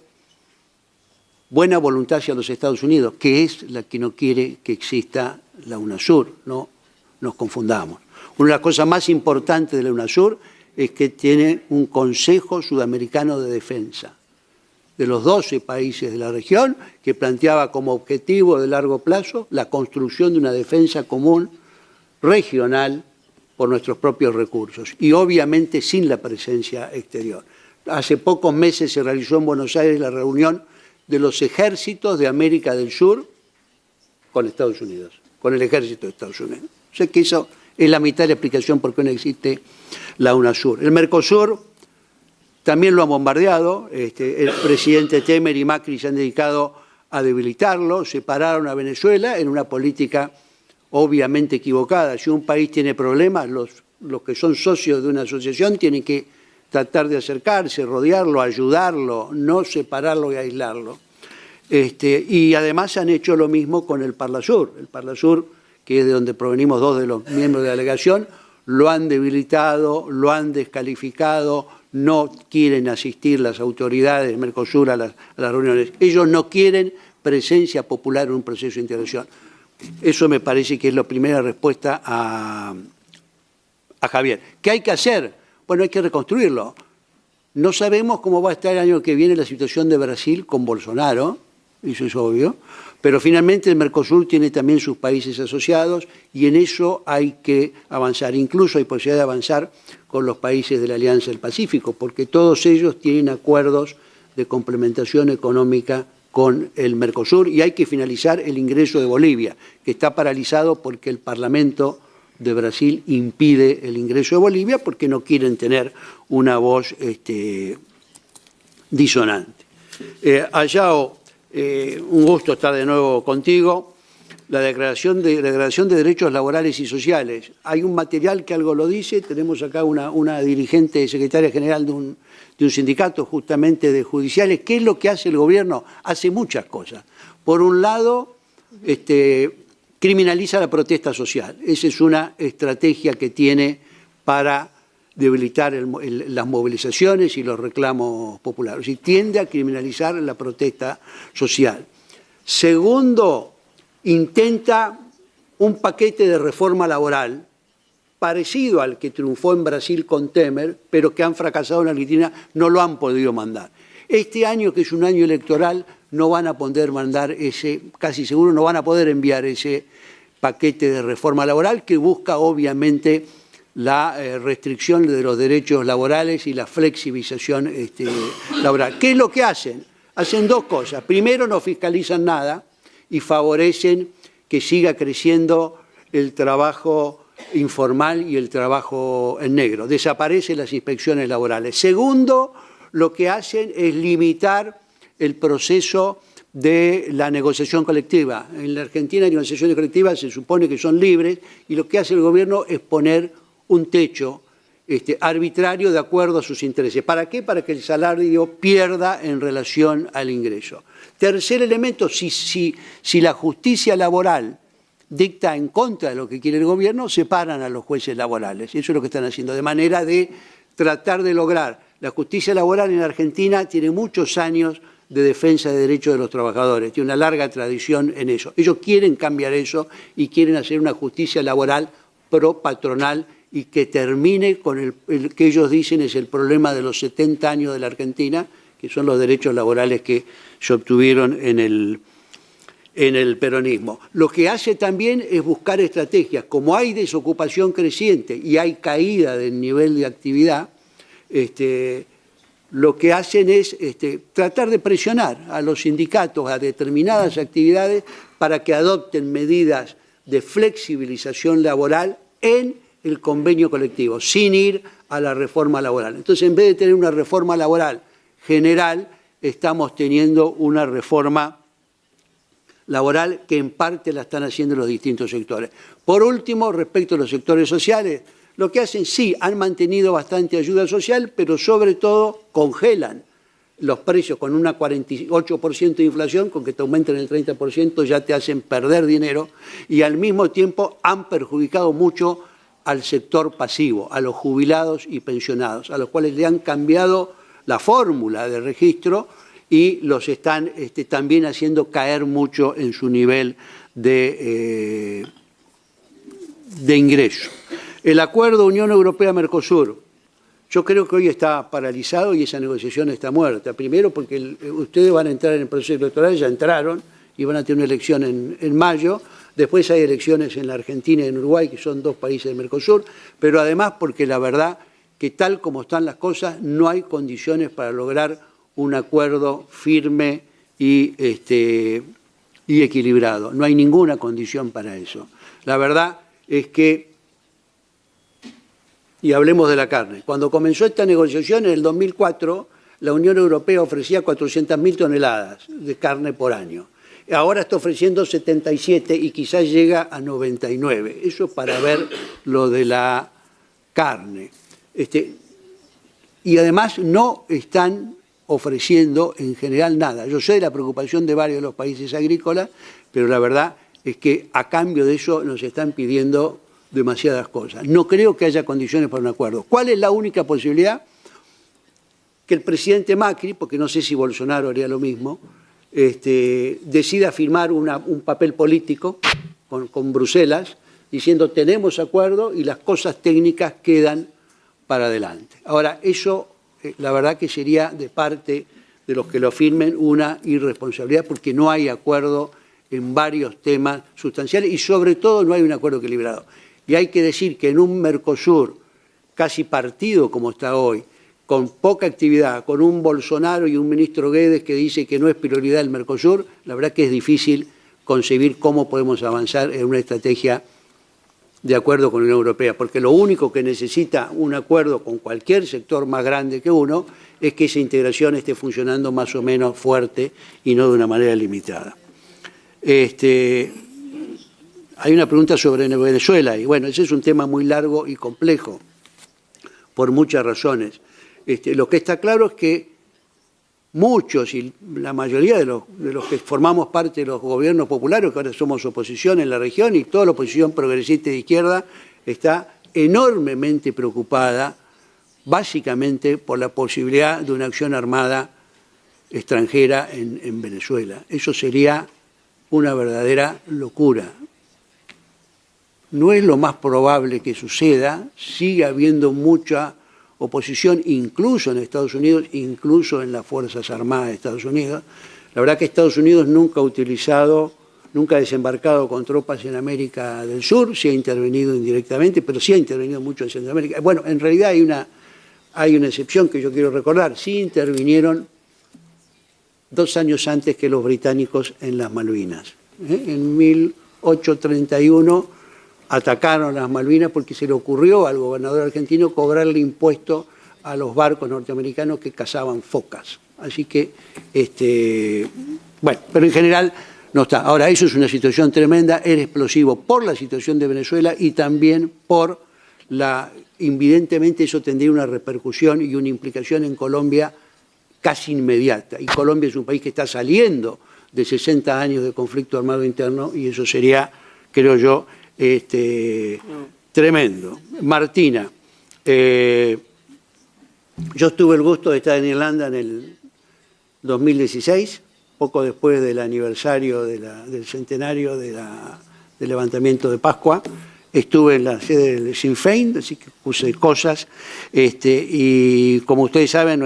buena voluntad hacia los Estados Unidos, que es la que no quiere que exista la UNASUR, no nos confundamos. Una de las cosas más importantes de la UNASUR es que tiene un Consejo Sudamericano de Defensa de los 12 países de la región, que planteaba como objetivo de largo plazo la construcción de una defensa común regional por nuestros propios recursos y obviamente sin la presencia exterior. Hace pocos meses se realizó en Buenos Aires la reunión de los ejércitos de América del Sur con Estados Unidos, con el ejército de Estados Unidos. O sea que eso es la mitad de la explicación por qué no existe la UNASUR. El Mercosur también lo han bombardeado, el presidente Temer y Macri se han dedicado a debilitarlo, separaron a Venezuela en una política obviamente equivocada. Si un país tiene problemas, los que son socios de una asociación tienen que tratar de acercarse, rodearlo, ayudarlo, no separarlo y aislarlo. Y además han hecho lo mismo con el Parlasur. El Parlasur, que es de donde provenimos dos de los miembros de la delegación, lo han debilitado, lo han descalificado, no quieren asistir las autoridades del Mercosur a las reuniones. Ellos no quieren presencia popular en un proceso de integración. Eso me parece que es la primera respuesta a Javier. ¿Qué hay que hacer? Bueno, hay que reconstruirlo. No sabemos cómo va a estar el año que viene la situación de Brasil con Bolsonaro, eso es obvio, pero finalmente el Mercosur tiene también sus países asociados y en eso hay que avanzar. Incluso hay posibilidad de avanzar con los países de la Alianza del Pacífico, porque todos ellos tienen acuerdos de complementación económica con el Mercosur y hay que finalizar el ingreso de Bolivia, que está paralizado porque el Parlamento de Brasil impide el ingreso de Bolivia porque no quieren tener una voz disonante. Ayao, un gusto estar de nuevo contigo. La Declaración de Derechos Laborales y Sociales. Hay un material que algo lo dice. Tenemos acá una dirigente, secretaria general de un sindicato justamente de judiciales. ¿Qué es lo que hace el gobierno? Hace muchas cosas. Por un lado, criminaliza la protesta social. Esa es una estrategia que tiene para debilitar las movilizaciones y los reclamos populares. Y tiende a criminalizar la protesta social. Segundo, intenta un paquete de reforma laboral parecido al que triunfó en Brasil con Temer, pero que han fracasado en Argentina, no lo han podido mandar. Este año, que es un año electoral, no van a poder mandar casi seguro no van a poder enviar ese paquete de reforma laboral que busca obviamente la restricción de los derechos laborales y la flexibilización laboral. ¿Qué es lo que hacen? Hacen dos cosas. Primero, no fiscalizan nada y favorecen que siga creciendo el trabajo informal y el trabajo en negro. Desaparecen las inspecciones laborales. Segundo, lo que hacen es limitar el proceso de la negociación colectiva. En la Argentina las negociaciones colectivas se supone que son libres y lo que hace el gobierno es poner un techo arbitrario de acuerdo a sus intereses. ¿Para qué? Para que el salario pierda en relación al ingreso. Tercer elemento, si la justicia laboral dicta en contra de lo que quiere el gobierno, separan a los jueces laborales. Eso es lo que están haciendo, de manera de tratar de lograr. La justicia laboral en Argentina tiene muchos años de defensa de derechos de los trabajadores, tiene una larga tradición en eso. Ellos quieren cambiar eso y quieren hacer una justicia laboral pro patronal y que termine con el que ellos dicen es el problema de los 70 años de la Argentina, que son los derechos laborales que se obtuvieron en el peronismo. Lo que hace también es buscar estrategias. Como hay desocupación creciente y hay caída del nivel de actividad, lo que hacen es tratar de presionar a los sindicatos a determinadas actividades para que adopten medidas de flexibilización laboral en el convenio colectivo, sin ir a la reforma laboral. Entonces, en vez de tener una reforma laboral general, estamos teniendo una reforma laboral que en parte la están haciendo los distintos sectores. Por último, respecto a los sectores sociales, lo que hacen, sí, han mantenido bastante ayuda social, pero sobre todo congelan los precios con un 48% de inflación, con que te aumenten el 30% ya te hacen perder dinero, y al mismo tiempo han perjudicado mucho al sector pasivo, a los jubilados y pensionados, a los cuales le han cambiado la fórmula de registro y los están también haciendo caer mucho en su nivel de ingreso. El acuerdo Unión Europea-Mercosur, yo creo que hoy está paralizado y esa negociación está muerta. Primero porque ustedes van a entrar en el proceso electoral, ya entraron y van a tener una elección en mayo. Después hay elecciones en la Argentina y en Uruguay, que son dos países del Mercosur, pero además porque la verdad que tal como están las cosas no hay condiciones para lograr un acuerdo firme y equilibrado. No hay ninguna condición para eso. La verdad es que, y hablemos de la carne, cuando comenzó esta negociación en el 2004, la Unión Europea ofrecía 400.000 toneladas de carne por año. Ahora está ofreciendo 77 y quizás llega a 99. Eso para ver lo de la carne. Y además no están ofreciendo en general nada. Yo sé de la preocupación de varios de los países agrícolas, pero la verdad es que a cambio de eso nos están pidiendo demasiadas cosas. No creo que haya condiciones para un acuerdo. ¿Cuál es la única posibilidad? Que el presidente Macri, porque no sé si Bolsonaro haría lo mismo, decida firmar un papel político con Bruselas, diciendo tenemos acuerdo y las cosas técnicas quedan para adelante. Ahora, eso la verdad que sería de parte de los que lo firmen una irresponsabilidad, porque no hay acuerdo en varios temas sustanciales y sobre todo no hay un acuerdo equilibrado. Y hay que decir que en un Mercosur casi partido como está hoy, con poca actividad, con un Bolsonaro y un ministro Guedes que dice que no es prioridad el Mercosur, la verdad que es difícil concebir cómo podemos avanzar en una estrategia de acuerdo con la Unión Europea, porque lo único que necesita un acuerdo con cualquier sector más grande que uno es que esa integración esté funcionando más o menos fuerte y no de una manera limitada. Hay una pregunta sobre Venezuela, y bueno, ese es un tema muy largo y complejo, por muchas razones. Lo que está claro es que muchos y la mayoría de los que formamos parte de los gobiernos populares, que ahora somos oposición en la región, y toda la oposición progresista de izquierda está enormemente preocupada, básicamente por la posibilidad de una acción armada extranjera en Venezuela. Eso sería una verdadera locura. No es lo más probable que suceda, sigue habiendo mucha oposición, incluso en Estados Unidos, incluso en las Fuerzas Armadas de Estados Unidos. La verdad que Estados Unidos nunca ha desembarcado con tropas en América del Sur, sí ha intervenido indirectamente, pero sí ha intervenido mucho en Centroamérica. Bueno, en realidad hay una excepción que yo quiero recordar. Sí intervinieron 2 años antes que los británicos en las Malvinas. En 1831 atacaron las Malvinas porque se le ocurrió al gobernador argentino cobrarle impuesto a los barcos norteamericanos que cazaban focas. Así que, bueno, pero en general no está. Ahora, eso es una situación tremenda, es explosivo por la situación de Venezuela y también por evidentemente eso tendría una repercusión y una implicación en Colombia casi inmediata. Y Colombia es un país que está saliendo de 60 años de conflicto armado interno y eso sería, creo yo, tremendo. Martina, yo tuve el gusto de estar en Irlanda en el 2016, poco después del aniversario del centenario del levantamiento de Pascua. Estuve en la sede del Sinn Féin, así que puse cosas, y como ustedes saben,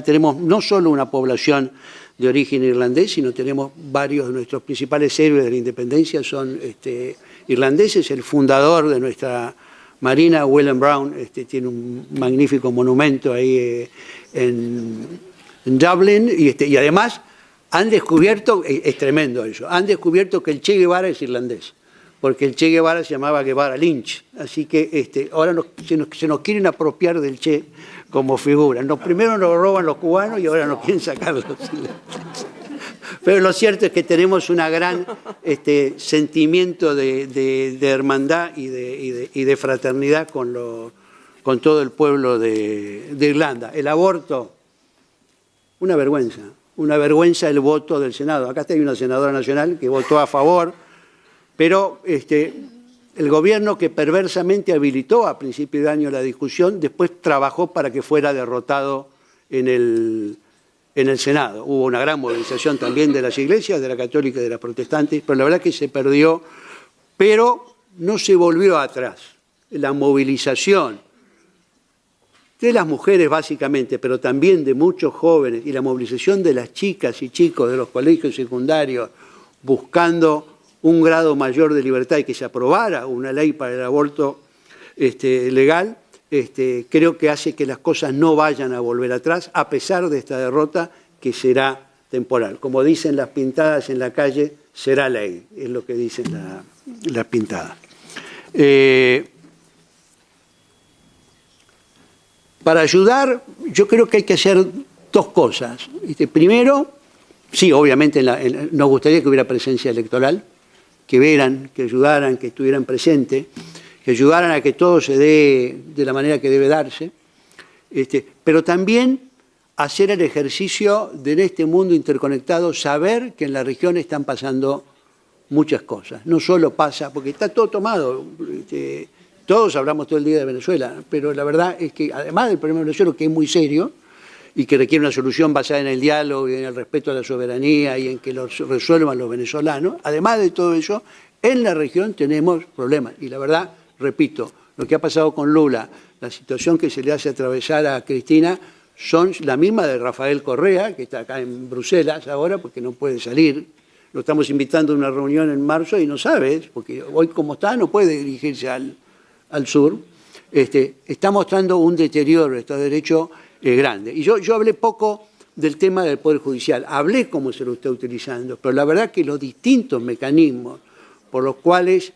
tenemos no solo una población de origen irlandés, sino tenemos varios de nuestros principales héroes de la independencia son irlandeses. El fundador de nuestra marina, William Brown, tiene un magnífico monumento ahí en Dublin, y además han descubierto, es tremendo eso, han descubierto que el Che Guevara es irlandés, porque el Che Guevara se llamaba Guevara Lynch, así que ahora se nos quieren apropiar del Che como figura. Primero nos roban los cubanos y ahora nos quieren sacar los irlandeses. Pero lo cierto es que tenemos un gran sentimiento de hermandad y de fraternidad con todo el pueblo de Irlanda. El aborto, una vergüenza el voto del Senado. Acá hay una senadora nacional que votó a favor, pero el gobierno que perversamente habilitó a principio de año la discusión, después trabajó para que fuera derrotado en el Senado. Hubo una gran movilización también de las iglesias, de la católica y de las protestantes, pero la verdad que se perdió, pero no se volvió atrás. La movilización de las mujeres básicamente, pero también de muchos jóvenes, y la movilización de las chicas y chicos de los colegios secundarios buscando un grado mayor de libertad y que se aprobara una ley para el aborto legal, creo que hace que las cosas no vayan a volver atrás, a pesar de esta derrota que será temporal. Como dicen las pintadas en la calle, será ley, es lo que dicen las pintadas. Para ayudar, yo creo que hay que hacer 2 cosas. Primero, Sí, obviamente nos gustaría que hubiera presencia electoral, que vieran, que ayudaran, que estuvieran presentes, que ayudaran a que todo se dé de la manera que debe darse, pero también hacer el ejercicio de en este mundo interconectado, saber que en la región están pasando muchas cosas. No solo pasa, porque está todo tomado, todos hablamos todo el día de Venezuela, pero la verdad es que además del problema de Venezuela, que es muy serio y que requiere una solución basada en el diálogo y en el respeto a la soberanía y en que lo resuelvan los venezolanos, además de todo eso, en la región tenemos problemas. Y la verdad, repito, lo que ha pasado con Lula, la situación que se le hace atravesar a Cristina, son la misma de Rafael Correa, que está acá en Bruselas ahora porque no puede salir. Lo estamos invitando a una reunión en marzo y no sabe, porque hoy como está no puede dirigirse al sur. Está mostrando un deterioro de Estado de Derecho grande. Y yo hablé poco del tema del Poder Judicial, hablé cómo se lo está utilizando, pero la verdad que los distintos mecanismos por los cuales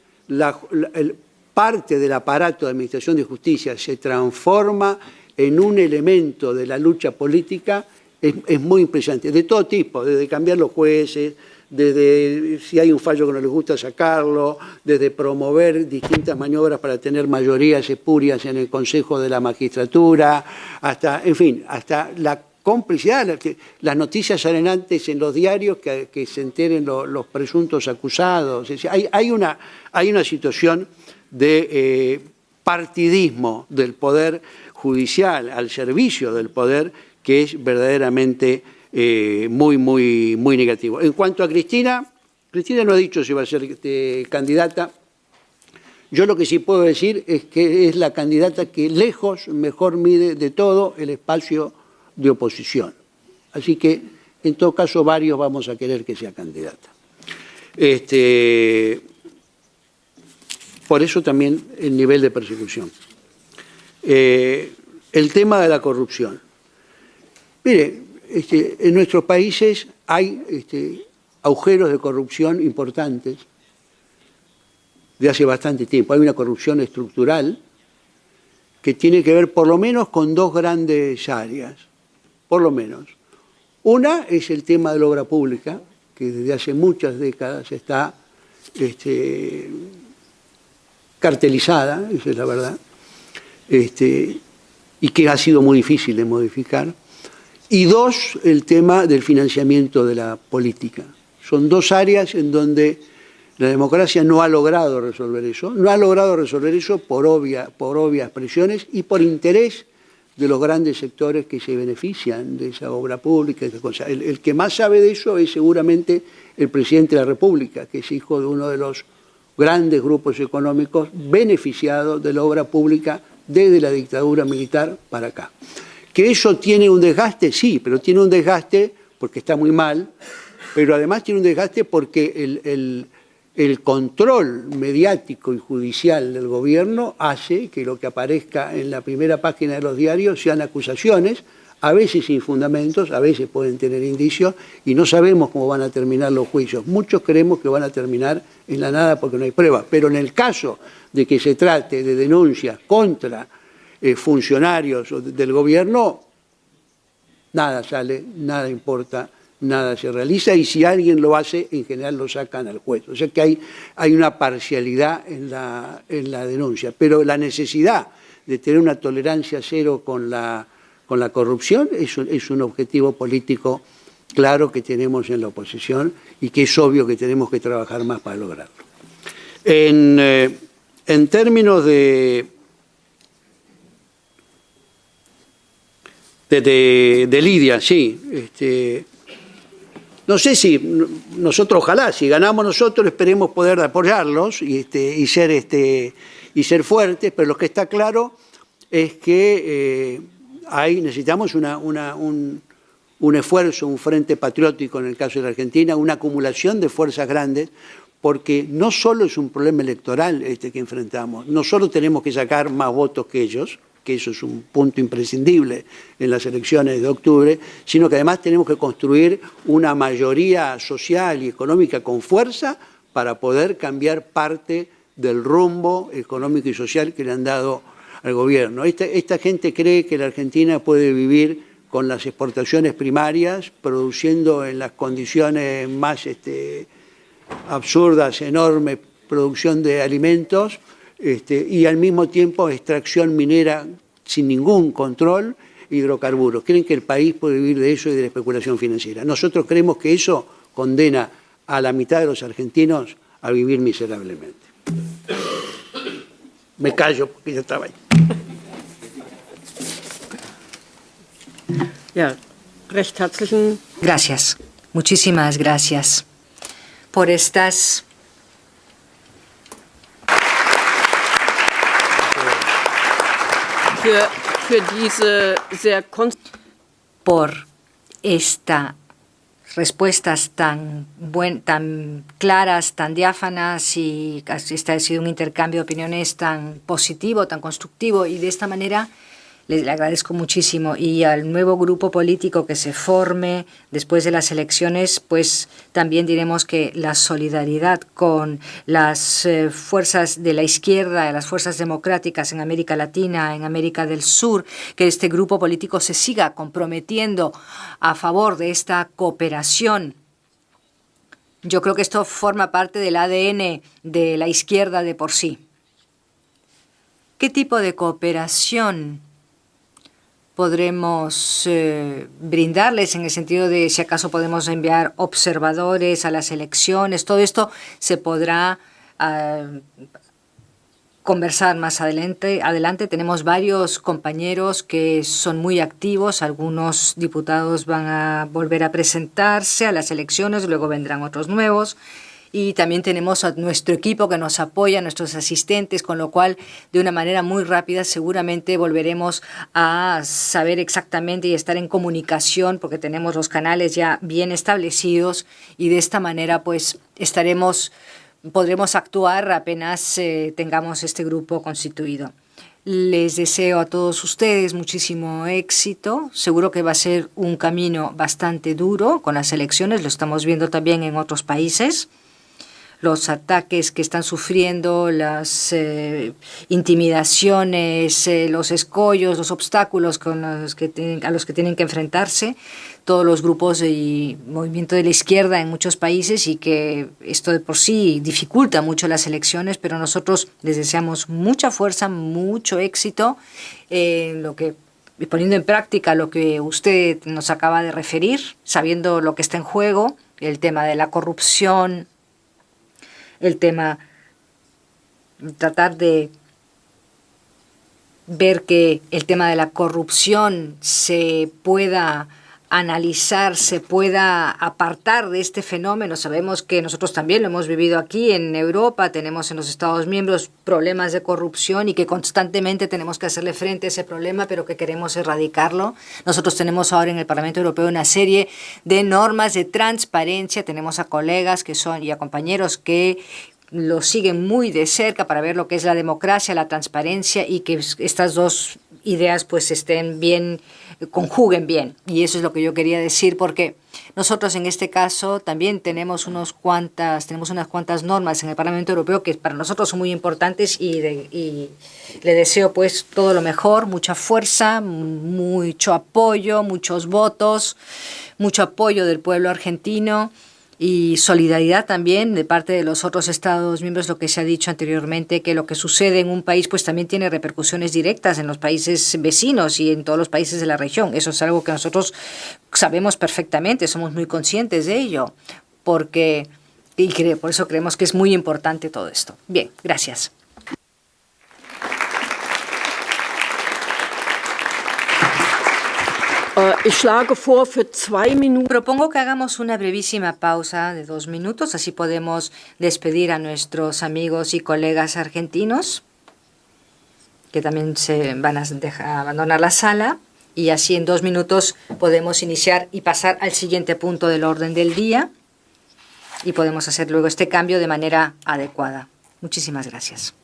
parte del aparato de administración de justicia se transforma en un elemento de la lucha política es muy impresionante, de todo tipo, desde cambiar los jueces, desde si hay un fallo que no les gusta sacarlo, desde promover distintas maniobras para tener mayorías espurias en el Consejo de la Magistratura, hasta, en fin, hasta la complicidad, las noticias salen antes en los diarios que se enteren los presuntos acusados. Es decir, hay una situación de partidismo del Poder Judicial al servicio del poder que es verdaderamente muy negativo. En cuanto a Cristina no ha dicho si va a ser candidata. Yo lo que sí puedo decir es que es la candidata que lejos mejor mide de todo el espacio de oposición. Así que, en todo caso, varios vamos a querer que sea candidata. Por eso también el nivel de persecución. El tema de la corrupción. Mire, en nuestros países hay agujeros de corrupción importantes de hace bastante tiempo. Hay una corrupción estructural que tiene que ver por lo menos con dos grandes áreas, por lo menos. Una es el tema de la obra pública, que desde hace muchas décadas está cartelizada, esa es la verdad, y que ha sido muy difícil de modificar. Y dos, el tema del financiamiento de la política. Son dos áreas en donde la democracia no ha logrado resolver eso. No ha logrado resolver eso por obvias presiones y por interés de los grandes sectores que se benefician de esa obra pública. Esa cosa. El que más sabe de eso es seguramente el presidente de la República, que es hijo de uno de los grandes grupos económicos beneficiados de la obra pública desde la dictadura militar para acá. ¿Que eso tiene un desgaste? Sí, pero tiene un desgaste porque está muy mal, pero además tiene un desgaste porque el control mediático y judicial del gobierno hace que lo que aparezca en la primera página de los diarios sean acusaciones, a veces sin fundamentos, a veces pueden tener indicios, y no sabemos cómo van a terminar los juicios. Muchos creemos que van a terminar en la nada porque no hay pruebas, pero en el caso de que se trate de denuncias contra funcionarios del gobierno, nada sale, nada importa, nada se realiza, y si alguien lo hace, en general lo sacan al juez. O sea que hay una parcialidad en la denuncia, pero la necesidad de tener una tolerancia cero con la corrupción es un objetivo político claro que tenemos en la oposición y que es obvio que tenemos que trabajar más para lograrlo. En términos de Lidia, sí. No sé si nosotros, ojalá, si ganamos nosotros, esperemos poder apoyarlos y ser fuertes, pero lo que está claro es que necesitamos un esfuerzo, un frente patriótico en el caso de la Argentina, una acumulación de fuerzas grandes, porque no solo es un problema electoral que enfrentamos, no solo tenemos que sacar más votos que ellos, que eso es un punto imprescindible en las elecciones de octubre, sino que además tenemos que construir una mayoría social y económica con fuerza para poder cambiar parte del rumbo económico y social que le han dado al gobierno. Esta gente cree que la Argentina puede vivir con las exportaciones primarias, produciendo en las condiciones más absurdas, enorme producción de alimentos, y al mismo tiempo extracción minera sin ningún control, hidrocarburos. Creen que el país puede vivir de eso y de la especulación financiera. Nosotros creemos que eso condena a la mitad de los argentinos a vivir miserablemente. Me callo porque ya estaba ahí. Ja, recht herzlichen. Gracias, muchísimas gracias por estas Für diese sehr por estas respuestas tan claras, tan diáfanas, y este ha sido un intercambio de opiniones tan positivo, tan constructivo, y de esta manera le agradezco muchísimo. Y al nuevo grupo político que se forme después de las elecciones, pues también diremos que la solidaridad con las fuerzas de la izquierda, las fuerzas democráticas en América Latina, en América del Sur, que este grupo político se siga comprometiendo a favor de esta cooperación. Yo creo que esto forma parte del ADN de la izquierda de por sí. ¿Qué tipo de cooperación podremos brindarles en el sentido de si acaso podemos enviar observadores a las elecciones? Todo esto se podrá conversar más adelante. Tenemos varios compañeros que son muy activos. Algunos diputados van a volver a presentarse a las elecciones, luego vendrán otros nuevos. Y también tenemos a nuestro equipo que nos apoya, nuestros asistentes, con lo cual, de una manera muy rápida, seguramente volveremos a saber exactamente y estar en comunicación, porque tenemos los canales ya bien establecidos, y de esta manera pues podremos actuar apenas tengamos este grupo constituido. Les deseo a todos ustedes muchísimo éxito. Seguro que va a ser un camino bastante duro con las elecciones, lo estamos viendo también en otros países. Los ataques que están sufriendo, las intimidaciones, los escollos, los obstáculos a los que tienen que enfrentarse todos los grupos y movimiento de la izquierda en muchos países, y que esto de por sí dificulta mucho las elecciones, pero nosotros les deseamos mucha fuerza, mucho éxito poniendo en práctica lo que usted nos acaba de referir, sabiendo lo que está en juego, el tema de la corrupción, el tema, tratar de ver que el tema de la corrupción se pueda analizar, se pueda apartar de este fenómeno. Sabemos que nosotros también lo hemos vivido aquí en Europa, tenemos en los Estados miembros problemas de corrupción y que constantemente tenemos que hacerle frente a ese problema, pero que queremos erradicarlo. Nosotros tenemos ahora en el Parlamento Europeo una serie de normas de transparencia, tenemos a colegas y a compañeros que lo siguen muy de cerca para ver lo que es la democracia, la transparencia, y que estas dos ideas pues conjuguen bien. Y eso es lo que yo quería decir, porque nosotros en este caso también tenemos unas cuantas normas en el Parlamento Europeo que para nosotros son muy importantes, y le deseo pues todo lo mejor, mucha fuerza, mucho apoyo, muchos votos, mucho apoyo del pueblo argentino y solidaridad también de parte de los otros Estados miembros. Lo que se ha dicho anteriormente, que lo que sucede en un país pues también tiene repercusiones directas en los países vecinos y en todos los países de la región. Eso es algo que nosotros sabemos perfectamente, somos muy conscientes de ello, por eso creemos que es muy importante todo esto. Bien, gracias. Ich schlage vor, für 2 Minuten. Propongo que hagamos una brevísima pausa de 2 minutos, así podemos despedir a nuestros amigos y colegas argentinos, que también se van a abandonar la sala, y así en 2 minutos podemos iniciar y pasar al siguiente punto del orden del día, y podemos hacer luego este cambio de manera adecuada. Muchísimas gracias.